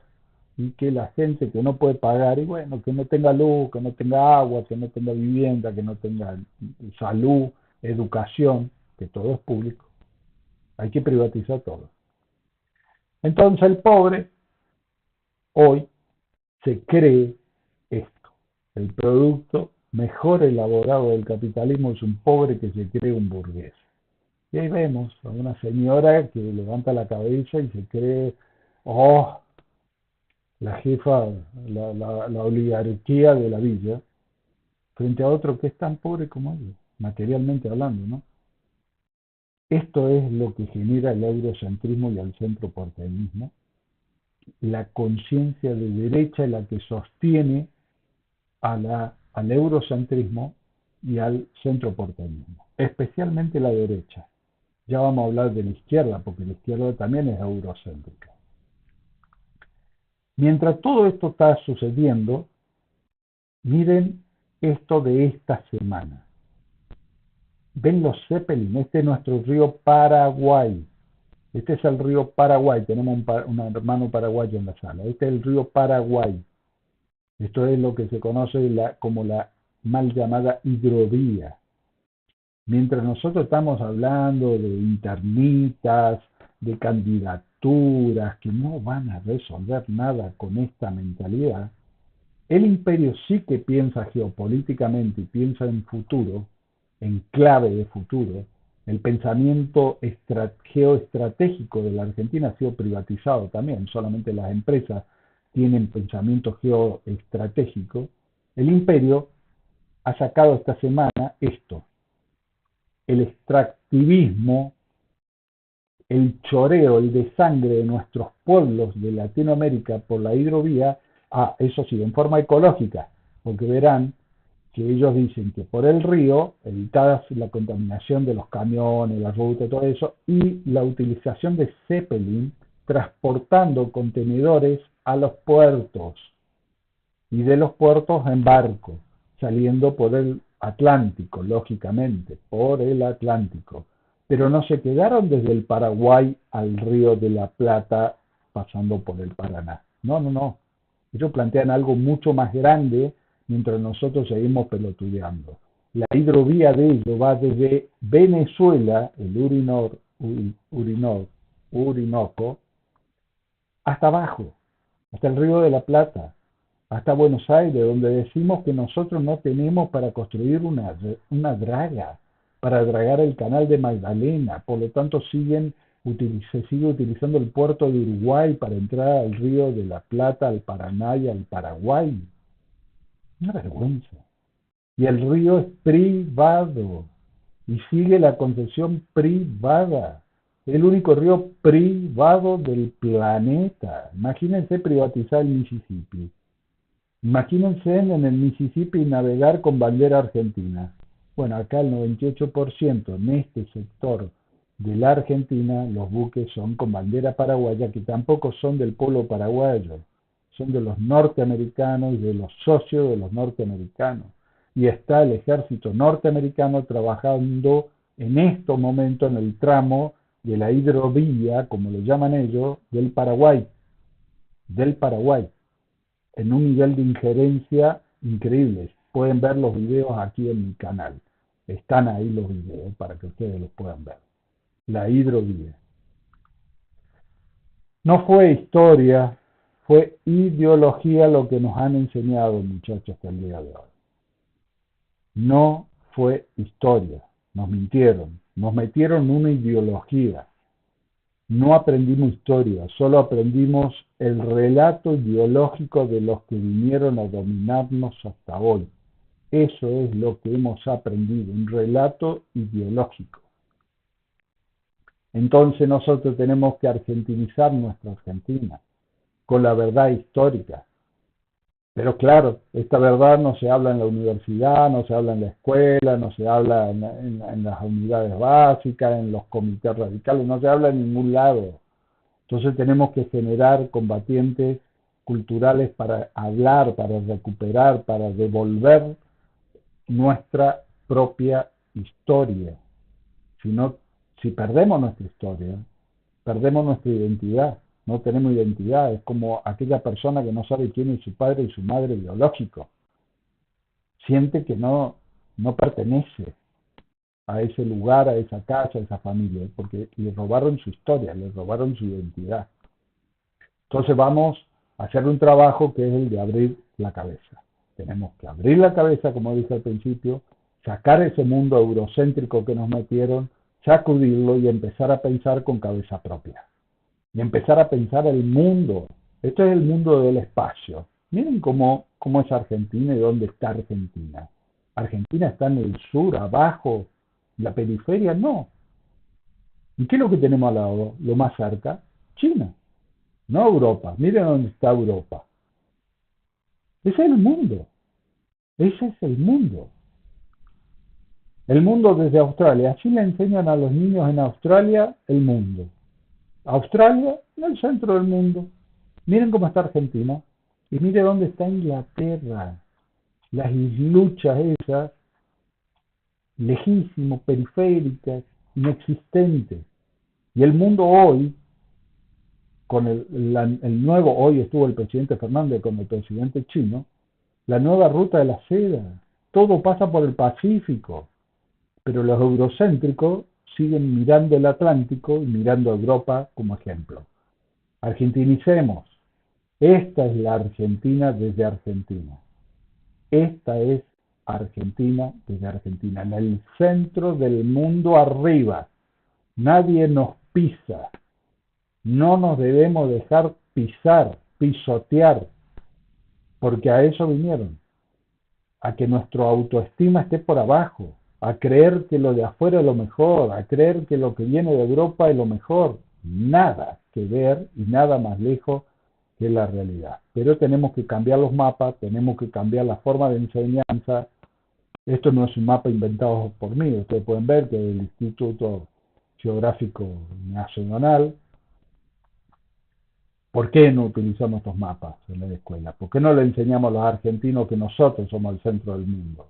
Speaker 1: y que la gente que no puede pagar, y bueno, que no tenga luz, que no tenga agua, que no tenga vivienda, que no tenga salud, educación, que todo es público, hay que privatizar todo. Entonces el pobre hoy se cree esto. El producto mejor elaborado del capitalismo es un pobre que se cree un burgués. Y ahí vemos a una señora que levanta la cabeza y se cree, oh, la jefa, la oligarquía de la villa, frente a otro que es tan pobre como ella, materialmente hablando, ¿no? Esto es lo que genera el eurocentrismo y el centroporteñismo. La conciencia de derecha es la que sostiene al eurocentrismo y al centroporteñismo, especialmente la derecha. Ya vamos a hablar de la izquierda, porque la izquierda también es eurocéntrica. Mientras todo esto está sucediendo, miren esto de esta semana. ¿Ven los Zeppelin? Este es nuestro río Paraguay. Este es el río Paraguay. Tenemos un hermano paraguayo en la sala. Este es el río Paraguay. Esto es lo que se conoce como la mal llamada hidrovía. Mientras nosotros estamos hablando de internitas, de candidaturas que no van a resolver nada con esta mentalidad, el imperio sí que piensa geopolíticamente y piensa en futuro, en clave de futuro. El pensamiento geoestratégico de la Argentina ha sido privatizado también, solamente las empresas tienen pensamiento geoestratégico. El imperio ha sacado esta semana esto: el extractivismo, el choreo, el desangre de nuestros pueblos de Latinoamérica por la hidrovía, eso sí, en forma ecológica, porque verán que ellos dicen que por el río evitas la contaminación de los camiones, la ruta, todo eso, y la utilización de Zeppelin transportando contenedores a los puertos, y de los puertos en barco, saliendo por el Atlántico, lógicamente, por el Atlántico. pero no se quedaron desde el Paraguay al Río de la Plata pasando por el Paraná. No, no, no. Ellos plantean algo mucho más grande mientras nosotros seguimos pelotudeando. La hidrovía de ellos va desde Venezuela, el Orinoco, hasta abajo, hasta el Río de la Plata, hasta Buenos Aires, donde decimos que nosotros no tenemos para construir una draga, para dragar el canal de Magdalena, por lo tanto se sigue utilizando el puerto de Uruguay para entrar al Río de la Plata, al Paraná y al Paraguay. Una vergüenza. Y el río es privado y sigue la concesión privada. El único río privado del planeta. Imagínense privatizar el Mississippi. Imagínense en el Mississippi navegar con bandera argentina. Bueno, acá el 98% en este sector de la Argentina, los buques son con bandera paraguaya, que tampoco son del pueblo paraguayo, son de los norteamericanos y de los socios de los norteamericanos. Y está el ejército norteamericano trabajando en estos momentos en el tramo de la hidrovía, como lo llaman ellos, del Paraguay, en un nivel de injerencia increíble. Pueden ver los videos aquí en mi canal. Están ahí los videos para que ustedes los puedan ver. La hidrovía. No fue historia, fue ideología lo que nos han enseñado, muchachos, hasta el día de hoy. No fue historia, nos mintieron, nos metieron una ideología. No aprendimos historia, solo aprendimos el relato ideológico de los que vinieron a dominarnos hasta hoy. Eso es lo que hemos aprendido, un relato ideológico. Entonces nosotros tenemos que argentinizar nuestra Argentina con la verdad histórica. Pero claro, esta verdad no se habla en la universidad, no se habla en la escuela, no se habla en las unidades básicas, en los comités radicales, no se habla en ningún lado. Entonces tenemos que generar combatientes culturales para hablar, para recuperar, para devolver nuestra propia historia. Si no, si perdemos nuestra historia, perdemos nuestra identidad. No tenemos identidad. Es como aquella persona que no sabe quién es su padre y su madre biológico. Siente que no pertenece a ese lugar, a esa casa, a esa familia, porque le robaron su historia, le robaron su identidad. Entonces vamos a hacer un trabajo que es el de abrir la cabeza. Tenemos que abrir la cabeza, como dije al principio, sacar ese mundo eurocéntrico que nos metieron, sacudirlo y empezar a pensar con cabeza propia. Y empezar a pensar el mundo. Esto es el mundo del espacio. Miren cómo es Argentina y dónde está Argentina. Argentina está en el sur, abajo, la periferia, no. ¿Y qué es lo que tenemos al lado, lo más cerca? China, no Europa. Miren dónde está Europa. Ese es el mundo. Ese es el mundo. El mundo desde Australia. Así le enseñan a los niños en Australia el mundo. Australia en el centro del mundo. Miren cómo está Argentina. Y miren dónde está Inglaterra. Las isluchas esas, lejísimos, periféricas, inexistentes. Y el mundo hoy, con el nuevo, hoy estuvo el presidente Fernández con el presidente chino, la nueva ruta de la seda. Todo pasa por el Pacífico. Pero los eurocéntricos siguen mirando el Atlántico y mirando a Europa como ejemplo. Argentinicemos. Esta es la Argentina desde Argentina. Esta es Argentina desde Argentina. En el centro del mundo arriba. Nadie nos pisa. No nos debemos dejar pisar, pisotear, porque a eso vinieron. A que nuestra autoestima esté por abajo, a creer que lo de afuera es lo mejor, a creer que lo que viene de Europa es lo mejor. Nada que ver y nada más lejos que la realidad. Pero tenemos que cambiar los mapas, tenemos que cambiar la forma de enseñanza. Esto no es un mapa inventado por mí, ustedes pueden ver que el Instituto Geográfico Nacional. ¿Por qué no utilizamos estos mapas en la escuela? ¿Por qué no le enseñamos a los argentinos que nosotros somos el centro del mundo?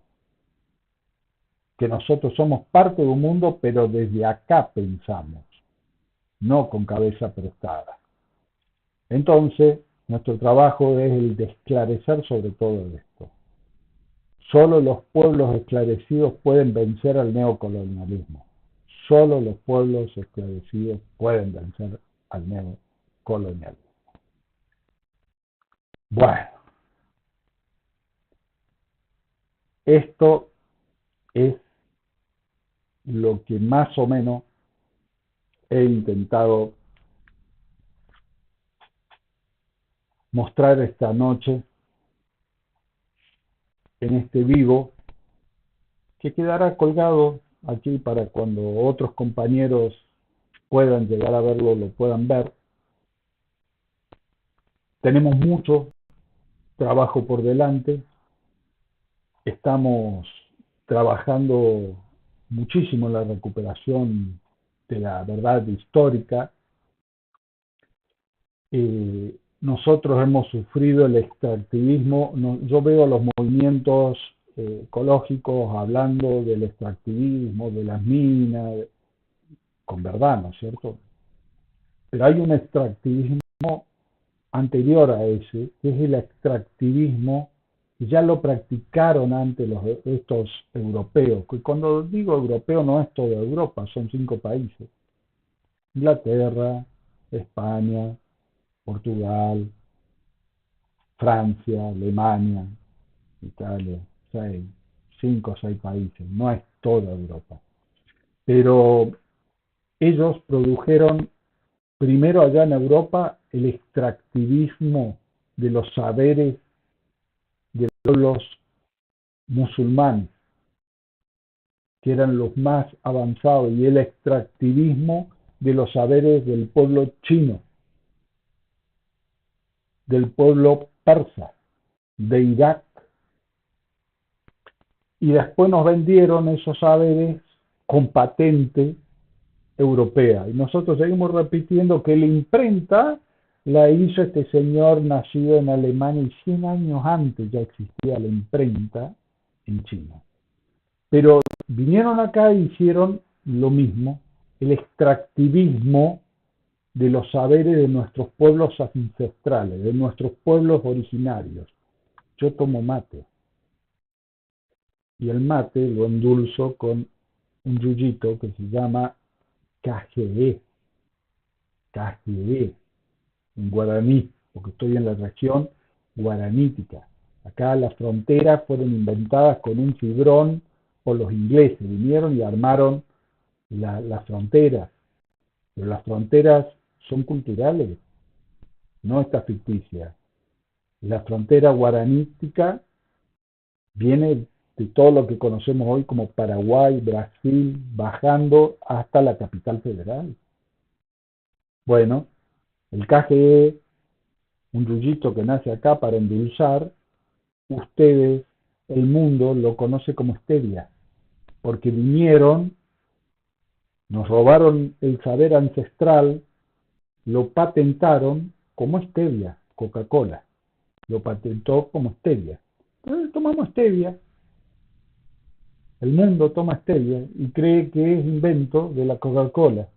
Speaker 1: que nosotros somos parte de un mundo, pero desde acá pensamos, no con cabeza prestada. Entonces, nuestro trabajo es el de esclarecer sobre todo esto. Solo los pueblos esclarecidos pueden vencer al neocolonialismo. Solo los pueblos esclarecidos pueden vencer al neocolonialismo. Bueno, esto es lo que más o menos he intentado mostrar esta noche en este vivo, que quedará colgado aquí para cuando otros compañeros puedan llegar a verlo, lo puedan ver. Tenemos mucho trabajo por delante, estamos trabajando muchísimo en la recuperación de la verdad histórica. Nosotros hemos sufrido el extractivismo. Yo veo los movimientos ecológicos hablando del extractivismo, de las minas, con verdad, ¿no es cierto? Pero hay un extractivismo anterior a ese, que es el extractivismo que ya lo practicaron antes estos europeos. Que cuando digo europeo no es toda Europa, son 5 países. Inglaterra, España, Portugal, Francia, Alemania, Italia, 5 o 6 países, no es toda Europa. Pero ellos produjeron primero allá en Europa el extractivismo de los saberes de los musulmanes, que eran los más avanzados, y el extractivismo de los saberes del pueblo chino, del pueblo persa, de Irak. Y después nos vendieron esos saberes con patente europea. Y nosotros seguimos repitiendo que la imprenta la hizo este señor nacido en Alemania, y 100 años antes ya existía la imprenta en China. Pero vinieron acá e hicieron lo mismo, el extractivismo de los saberes de nuestros pueblos ancestrales, de nuestros pueblos originarios. Yo tomo mate, y el mate lo endulzo con un yuyito que se llama KGE, en guaraní, porque estoy en la región guaranítica. Acá las fronteras fueron inventadas con un fibrón por los ingleses, vinieron y armaron las fronteras, pero las fronteras son culturales, no estas ficticias. La frontera guaranítica viene de todo lo que conocemos hoy como Paraguay, Brasil, bajando hasta la capital federal. Bueno, el KGE, un yuyito que nace acá para endulzar, ustedes, el mundo, lo conoce como stevia, porque vinieron, nos robaron el saber ancestral, lo patentaron como stevia, Coca-Cola, lo patentó como stevia. Entonces tomamos stevia, el mundo toma stevia y cree que es invento de la Coca-Cola,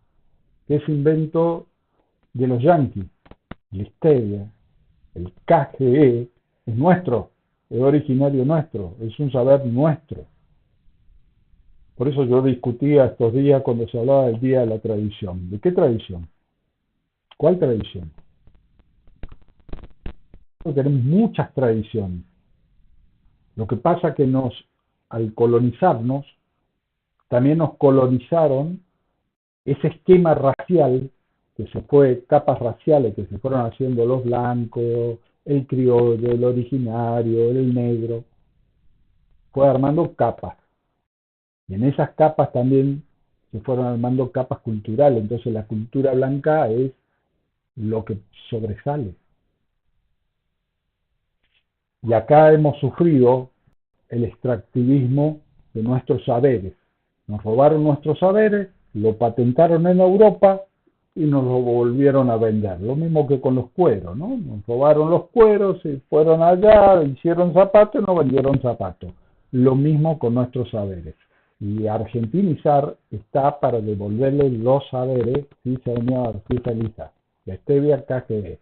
Speaker 1: que es invento de los yanquis. La stevia, el KGE, es nuestro, es originario nuestro, es un saber nuestro. Por eso yo discutía estos días cuando se hablaba del Día de la Tradición. ¿De qué tradición? ¿Cuál tradición? Tenemos muchas tradiciones. Lo que pasa es que al colonizarnos, también nos colonizaron ese esquema racial que se fue, capas raciales que se fueron haciendo los blancos, el criollo, el originario, el negro, fue armando capas. Y en esas capas también se fueron armando capas culturales. Entonces la cultura blanca es lo que sobresale. Y acá hemos sufrido el extractivismo de nuestros saberes. Nos robaron nuestros saberes, lo patentaron en Europa y nos lo volvieron a vender. Lo mismo que con los cueros, ¿no? Nos robaron los cueros, se fueron allá, hicieron zapatos y nos vendieron zapatos. Lo mismo con nuestros saberes. Y argentinizar está para devolverle los saberes, sí señor, sí Felisa, que esté bien acá que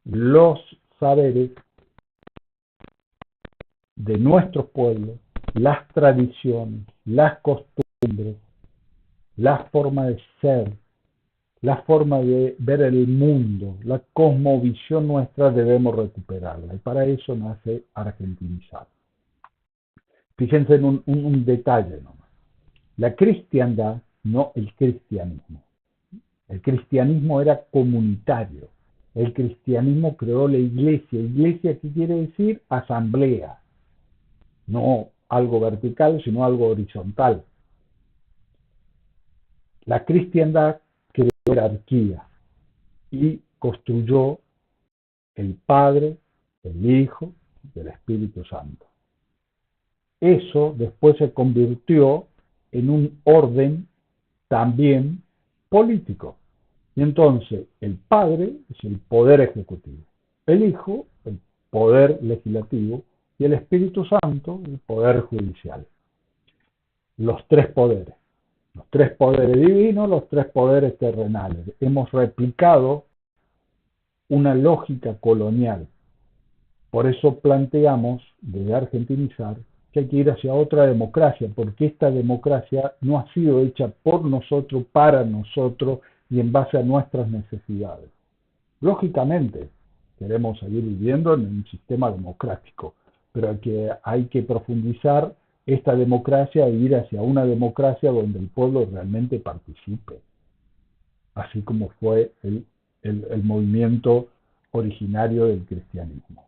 Speaker 1: los saberes de nuestros pueblos, las tradiciones, las costumbres, la forma de ser, la forma de ver el mundo, la cosmovisión nuestra debemos recuperarla. Y para eso nace argentinizar. Fíjense en un detalle nomás. La cristiandad, no el cristianismo. El cristianismo era comunitario. El cristianismo creó la iglesia. Iglesia, ¿qué quiere decir? Asamblea. No algo vertical, sino algo horizontal. La cristiandad creó jerarquía y construyó el Padre, el Hijo y el Espíritu Santo. Eso después se convirtió en un orden también político. Y entonces el Padre es el poder ejecutivo, el Hijo el poder legislativo y el Espíritu Santo el poder judicial. Los tres poderes divinos, los tres poderes terrenales. Hemos replicado una lógica colonial. Por eso planteamos, desde argentinizar, que hay que ir hacia otra democracia, porque esta democracia no ha sido hecha por nosotros, para nosotros y en base a nuestras necesidades. Lógicamente, queremos seguir viviendo en un sistema democrático, pero hay que profundizar esta democracia e ir hacia una democracia donde el pueblo realmente participe, así como fue el movimiento originario del cristianismo.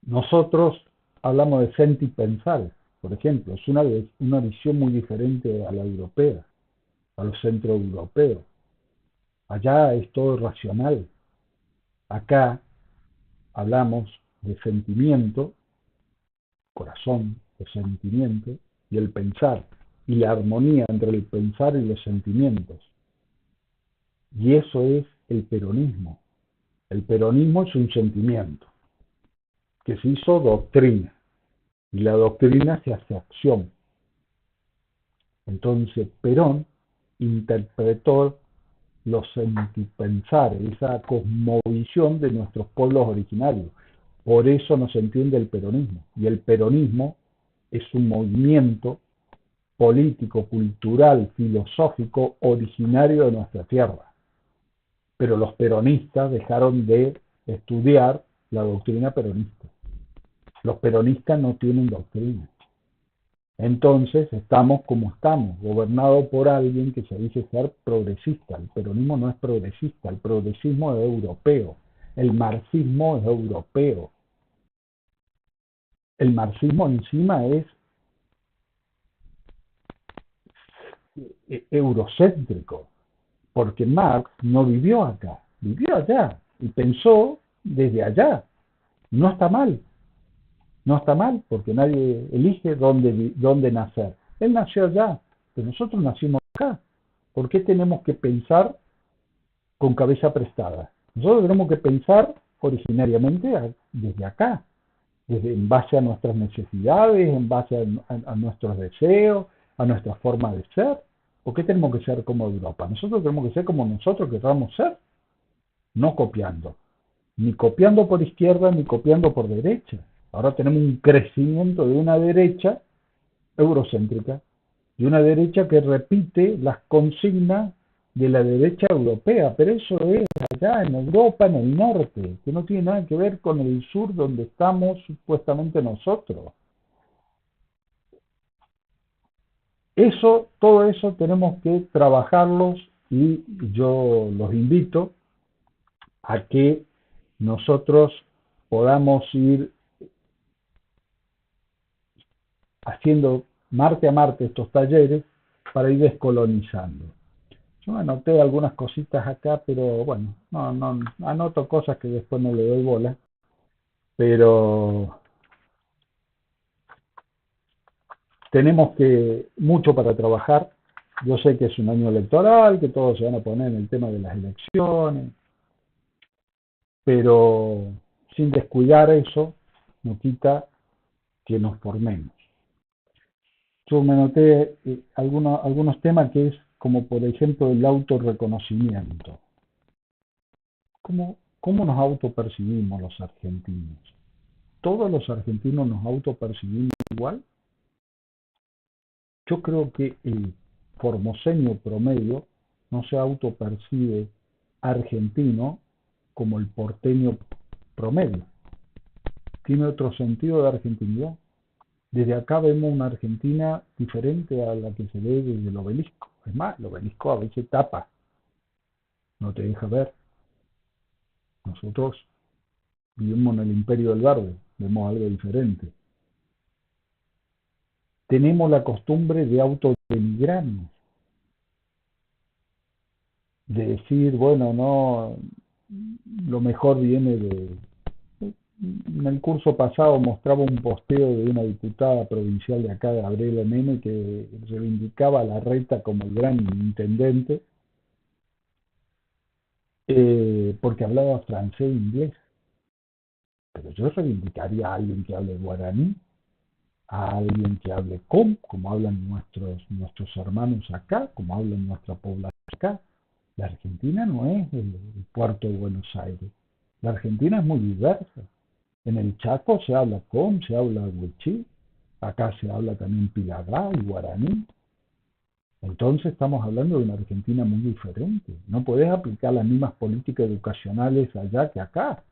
Speaker 1: Nosotros hablamos de sentir y pensar, por ejemplo, es una visión muy diferente a la europea, a los centroeuropeos. Allá es todo racional. Acá hablamos de sentimiento, corazón, de sentimiento, y el pensar, y la armonía entre el pensar y los sentimientos. Y eso es el peronismo. El peronismo es un sentimiento que se hizo doctrina, y la doctrina se hace acción. Entonces Perón interpretó los sentipensares, esa cosmovisión de nuestros pueblos originarios. Por eso no se entiende el peronismo. Y el peronismo es un movimiento político, cultural, filosófico originario de nuestra tierra. Pero los peronistas dejaron de estudiar la doctrina peronista. Los peronistas no tienen doctrina. Entonces estamos como estamos, gobernados por alguien que se dice ser progresista. El peronismo no es progresista, el progresismo es europeo, el marxismo es europeo. El marxismo encima es eurocéntrico, porque Marx no vivió acá, vivió allá y pensó desde allá. No está mal, no está mal, porque nadie elige dónde nacer. Él nació allá, pero nosotros nacimos acá. ¿Por qué tenemos que pensar con cabeza prestada? Nosotros tenemos que pensar originariamente desde acá, en base a nuestras necesidades, en base a nuestros deseos, a nuestra forma de ser. ¿Por qué tenemos que ser como Europa? Nosotros tenemos que ser como nosotros queramos ser, no copiando. Ni copiando por izquierda, ni copiando por derecha. Ahora tenemos un crecimiento de una derecha eurocéntrica, de una derecha que repite las consignas de la derecha europea, pero eso es allá en Europa, en el norte, que no tiene nada que ver con el sur donde estamos supuestamente nosotros. Todo eso tenemos que trabajarlos y yo los invito a que nosotros podamos ir haciendo Marte a Marte estos talleres para ir descolonizando. Yo anoté algunas cositas acá, pero bueno, no anoto cosas que después no le doy bola, pero tenemos mucho para trabajar. Yo sé que es un año electoral, que todos se van a poner en el tema de las elecciones, pero sin descuidar eso, no quita que nos formemos. Yo me noté algunos temas que es como por ejemplo el autorreconocimiento. ¿Cómo nos autopercibimos los argentinos? ¿Todos los argentinos nos autopercibimos igual? Yo creo que el formoseño promedio no se autopercibe argentino como el porteño promedio. Tiene otro sentido de argentinidad. Desde acá vemos una Argentina diferente a la que se ve desde el obelisco. Es más, el obelisco a veces tapa, no te deja ver. Nosotros vivimos en el imperio del verde, vemos algo diferente. Tenemos la costumbre de autodenigrarnos, de decir, bueno, no, lo mejor viene de... En el curso pasado mostraba un posteo de una diputada provincial de acá, Gabriela Mene, que reivindicaba a Larreta como el gran intendente, porque hablaba francés e inglés. Pero yo reivindicaría a alguien que hable guaraní, a alguien que hable como hablan nuestros hermanos acá, como hablan nuestra población acá. La Argentina no es el puerto de Buenos Aires. La Argentina es muy diversa. En el Chaco se habla se habla huichí, acá se habla también pilagá y guaraní. Entonces estamos hablando de una Argentina muy diferente. No podés aplicar las mismas políticas educacionales allá que acá.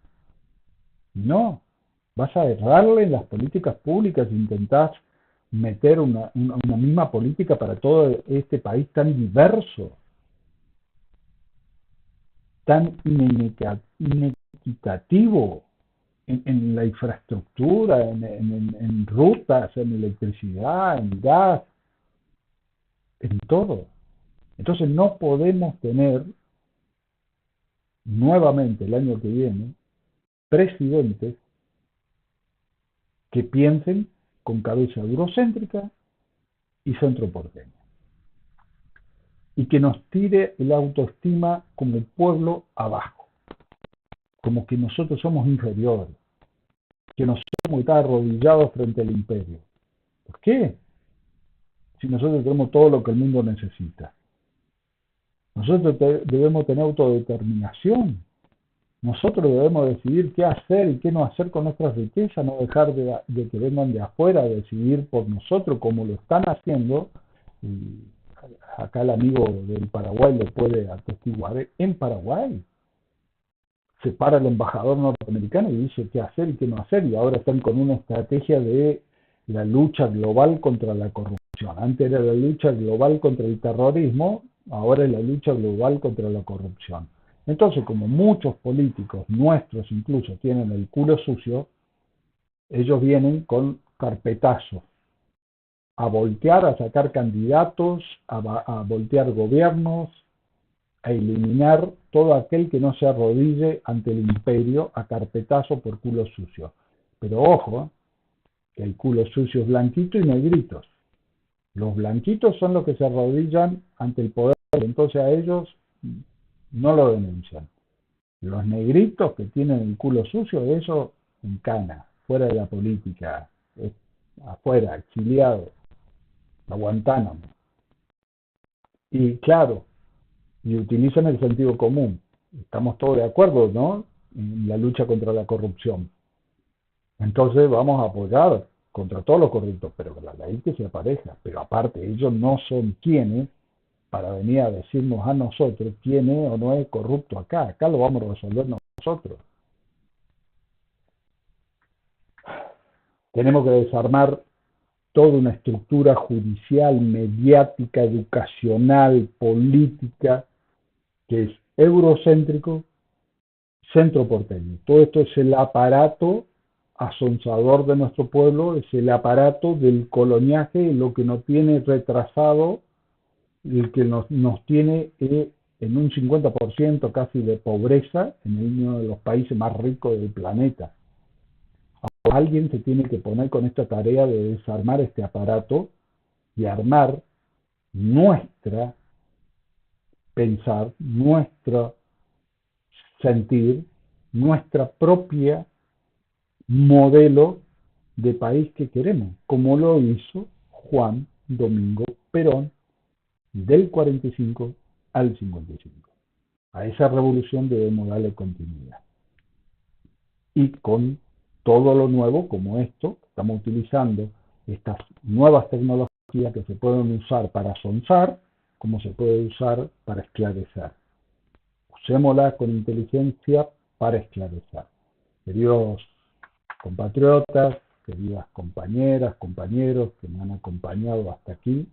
Speaker 1: No, vas a errarle en las políticas públicas si intentás meter una misma política para todo este país tan diverso, tan inequitativo en la infraestructura, en rutas, en electricidad, en gas, en todo. Entonces no podemos tener nuevamente el año que viene presidentes que piensen con cabeza eurocéntrica y centro porteña, y que nos tire la autoestima como pueblo abajo, como que nosotros somos inferiores, que nosotros somos estar arrodillados frente al imperio. ¿Por qué? Si nosotros tenemos todo lo que el mundo necesita. Nosotros debemos tener autodeterminación. Nosotros debemos decidir qué hacer y qué no hacer con nuestras riquezas, no dejar de que vengan de afuera a decidir por nosotros como lo están haciendo. Y acá el amigo del Paraguay lo puede atestiguar. En Paraguay se para el embajador norteamericano y dice qué hacer y qué no hacer, y ahora están con una estrategia de la lucha global contra la corrupción. Antes era la lucha global contra el terrorismo, ahora es la lucha global contra la corrupción. Entonces, como muchos políticos nuestros incluso tienen el culo sucio, ellos vienen con carpetazos a voltear, a sacar candidatos, a voltear gobiernos, a eliminar todo aquel que no se arrodille ante el imperio a carpetazo por culo sucio. Pero ojo, que el culo sucio es blanquito y negritos. Los blanquitos son los que se arrodillan ante el poder, entonces a ellos no lo denuncian. Los negritos que tienen el culo sucio, eso en cana, fuera de la política, afuera, exiliado, a Guantánamo. Y claro, y utilizan el sentido común. Estamos todos de acuerdo, ¿no? En la lucha contra la corrupción. Entonces vamos a apoyar contra todos los corruptos, pero la ley que se apareja. Pero aparte, ellos no son quienes para venir a decirnos a nosotros quién es o no es corrupto acá. Acá lo vamos a resolver nosotros. Tenemos que desarmar toda una estructura judicial, mediática, educacional, política, que es eurocéntrico, centro porteño. Todo esto es el aparato asonzador de nuestro pueblo, es el aparato del coloniaje, lo que nos tiene retrasado, el que nos tiene en un 50% casi de pobreza en uno de los países más ricos del planeta. Alguien se tiene que poner con esta tarea de desarmar este aparato y armar nuestra pensar, nuestro sentir, nuestra propia modelo de país que queremos, como lo hizo Juan Domingo Perón del 45 al 55. A esa revolución debemos darle continuidad. Y con todo lo nuevo como esto, estamos utilizando estas nuevas tecnologías que se pueden usar para sonzar, como se puede usar para esclarecer. Usémosla con inteligencia para esclarecer. Queridos compatriotas, queridas compañeras, compañeros que me han acompañado hasta aquí,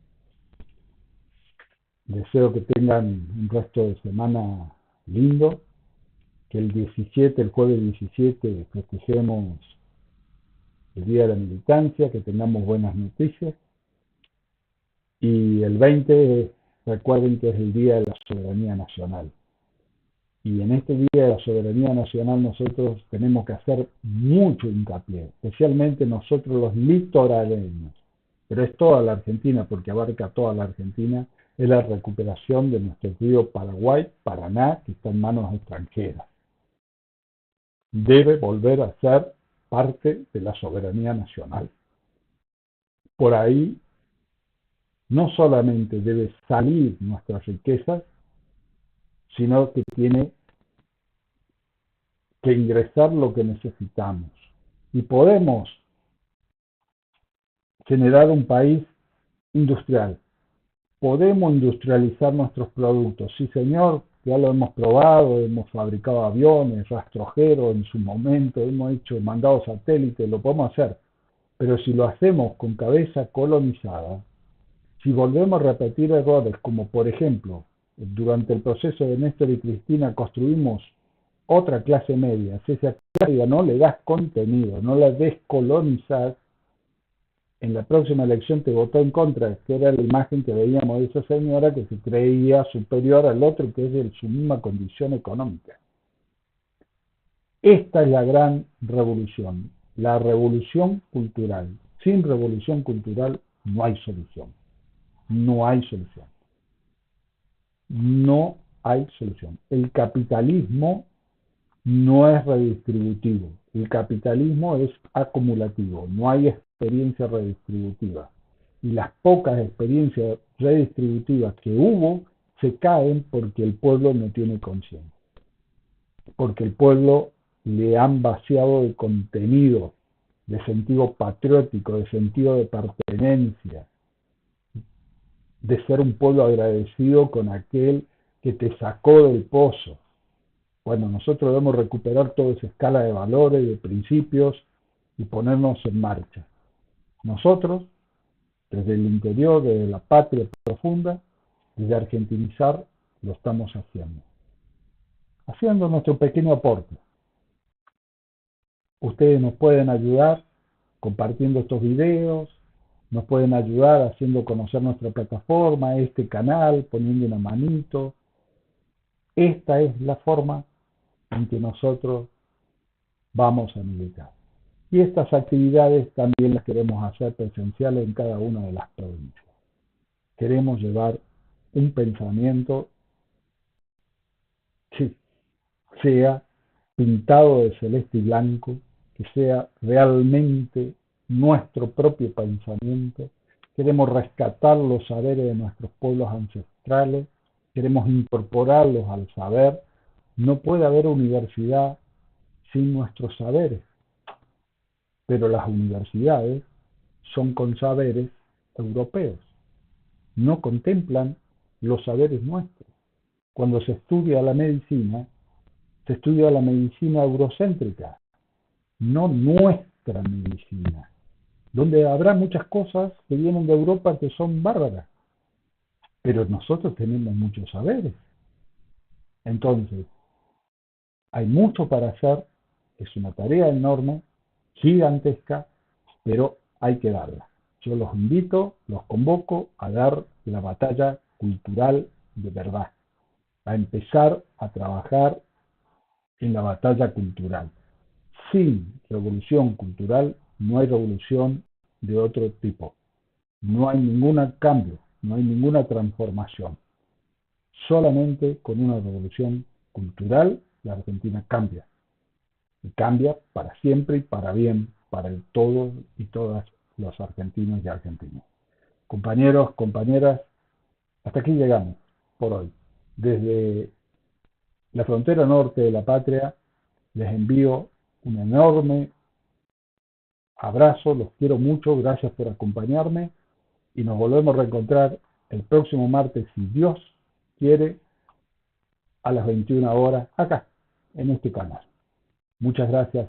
Speaker 1: deseo que tengan un resto de semana lindo, que el 17, el jueves 17, festejemos el Día de la Militancia, que tengamos buenas noticias. Y el 20, recuerden que es el Día de la Soberanía Nacional. Y en este Día de la Soberanía Nacional nosotros tenemos que hacer mucho hincapié, especialmente nosotros los litoraleños, pero es toda la Argentina, porque abarca toda la Argentina, es la recuperación de nuestro río Paraguay, Paraná, que está en manos extranjeras. Debe volver a ser parte de la soberanía nacional. Por ahí no solamente debe salir nuestras riquezas, sino que tiene que ingresar lo que necesitamos. Y podemos generar un país industrial. Podemos industrializar nuestros productos. Sí, señor, ya lo hemos probado, hemos fabricado aviones, rastrojeros en su momento, hemos hecho mandados satélites, lo podemos hacer. Pero si lo hacemos con cabeza colonizada, si volvemos a repetir errores como, por ejemplo, durante el proceso de Néstor y Cristina construimos otra clase media, si esa clase media no le das contenido, no la descolonizas, en la próxima elección te votó en contra, que era la imagen que veíamos de esa señora que se creía superior al otro que es de su misma condición económica. Esta es la gran revolución, la revolución cultural. Sin revolución cultural no hay solución. No hay solución. No hay solución. El capitalismo no es redistributivo. El capitalismo es acumulativo. No hay experiencia redistributiva. Y las pocas experiencias redistributivas que hubo se caen porque el pueblo no tiene conciencia. Porque el pueblo le han vaciado de contenido, de sentido patriótico, de sentido de pertenencia, de ser un pueblo agradecido con aquel que te sacó del pozo. Bueno, nosotros debemos recuperar toda esa escala de valores, de principios y ponernos en marcha. Nosotros, desde el interior, desde la patria profunda, desde argentinizar, lo estamos haciendo. Haciendo nuestro pequeño aporte. Ustedes nos pueden ayudar compartiendo estos videos, nos pueden ayudar haciendo conocer nuestra plataforma, este canal, poniendo una manito. Esta es la forma en que nosotros vamos a militar. Y estas actividades también las queremos hacer presenciales en cada una de las provincias. Queremos llevar un pensamiento que sea pintado de celeste y blanco, que sea realmente nuestro propio pensamiento. Queremos rescatar los saberes de nuestros pueblos ancestrales, queremos incorporarlos al saber. No puede haber universidad sin nuestros saberes, pero las universidades son con saberes europeos, no contemplan los saberes nuestros. Cuando se estudia la medicina, se estudia la medicina eurocéntrica, no nuestra medicina, donde habrá muchas cosas que vienen de Europa que son bárbaras, pero nosotros tenemos muchos saberes. Entonces, hay mucho para hacer, es una tarea enorme, gigantesca, pero hay que darla. Yo los invito, los convoco a dar la batalla cultural de verdad, a empezar a trabajar en la batalla cultural. Sin revolución cultural no hay revolución de otro tipo. No hay ningún cambio, no hay ninguna transformación. Solamente con una revolución cultural la Argentina cambia. y cambia para siempre y para bien, para el todos y todas los argentinos y argentinas. Compañeros, compañeras, hasta aquí llegamos por hoy. Desde la frontera norte de la patria les envío un enorme abrazo, los quiero mucho, gracias por acompañarme y nos volvemos a reencontrar el próximo martes, si Dios quiere, a las 21 horas, acá, en este canal. Muchas gracias.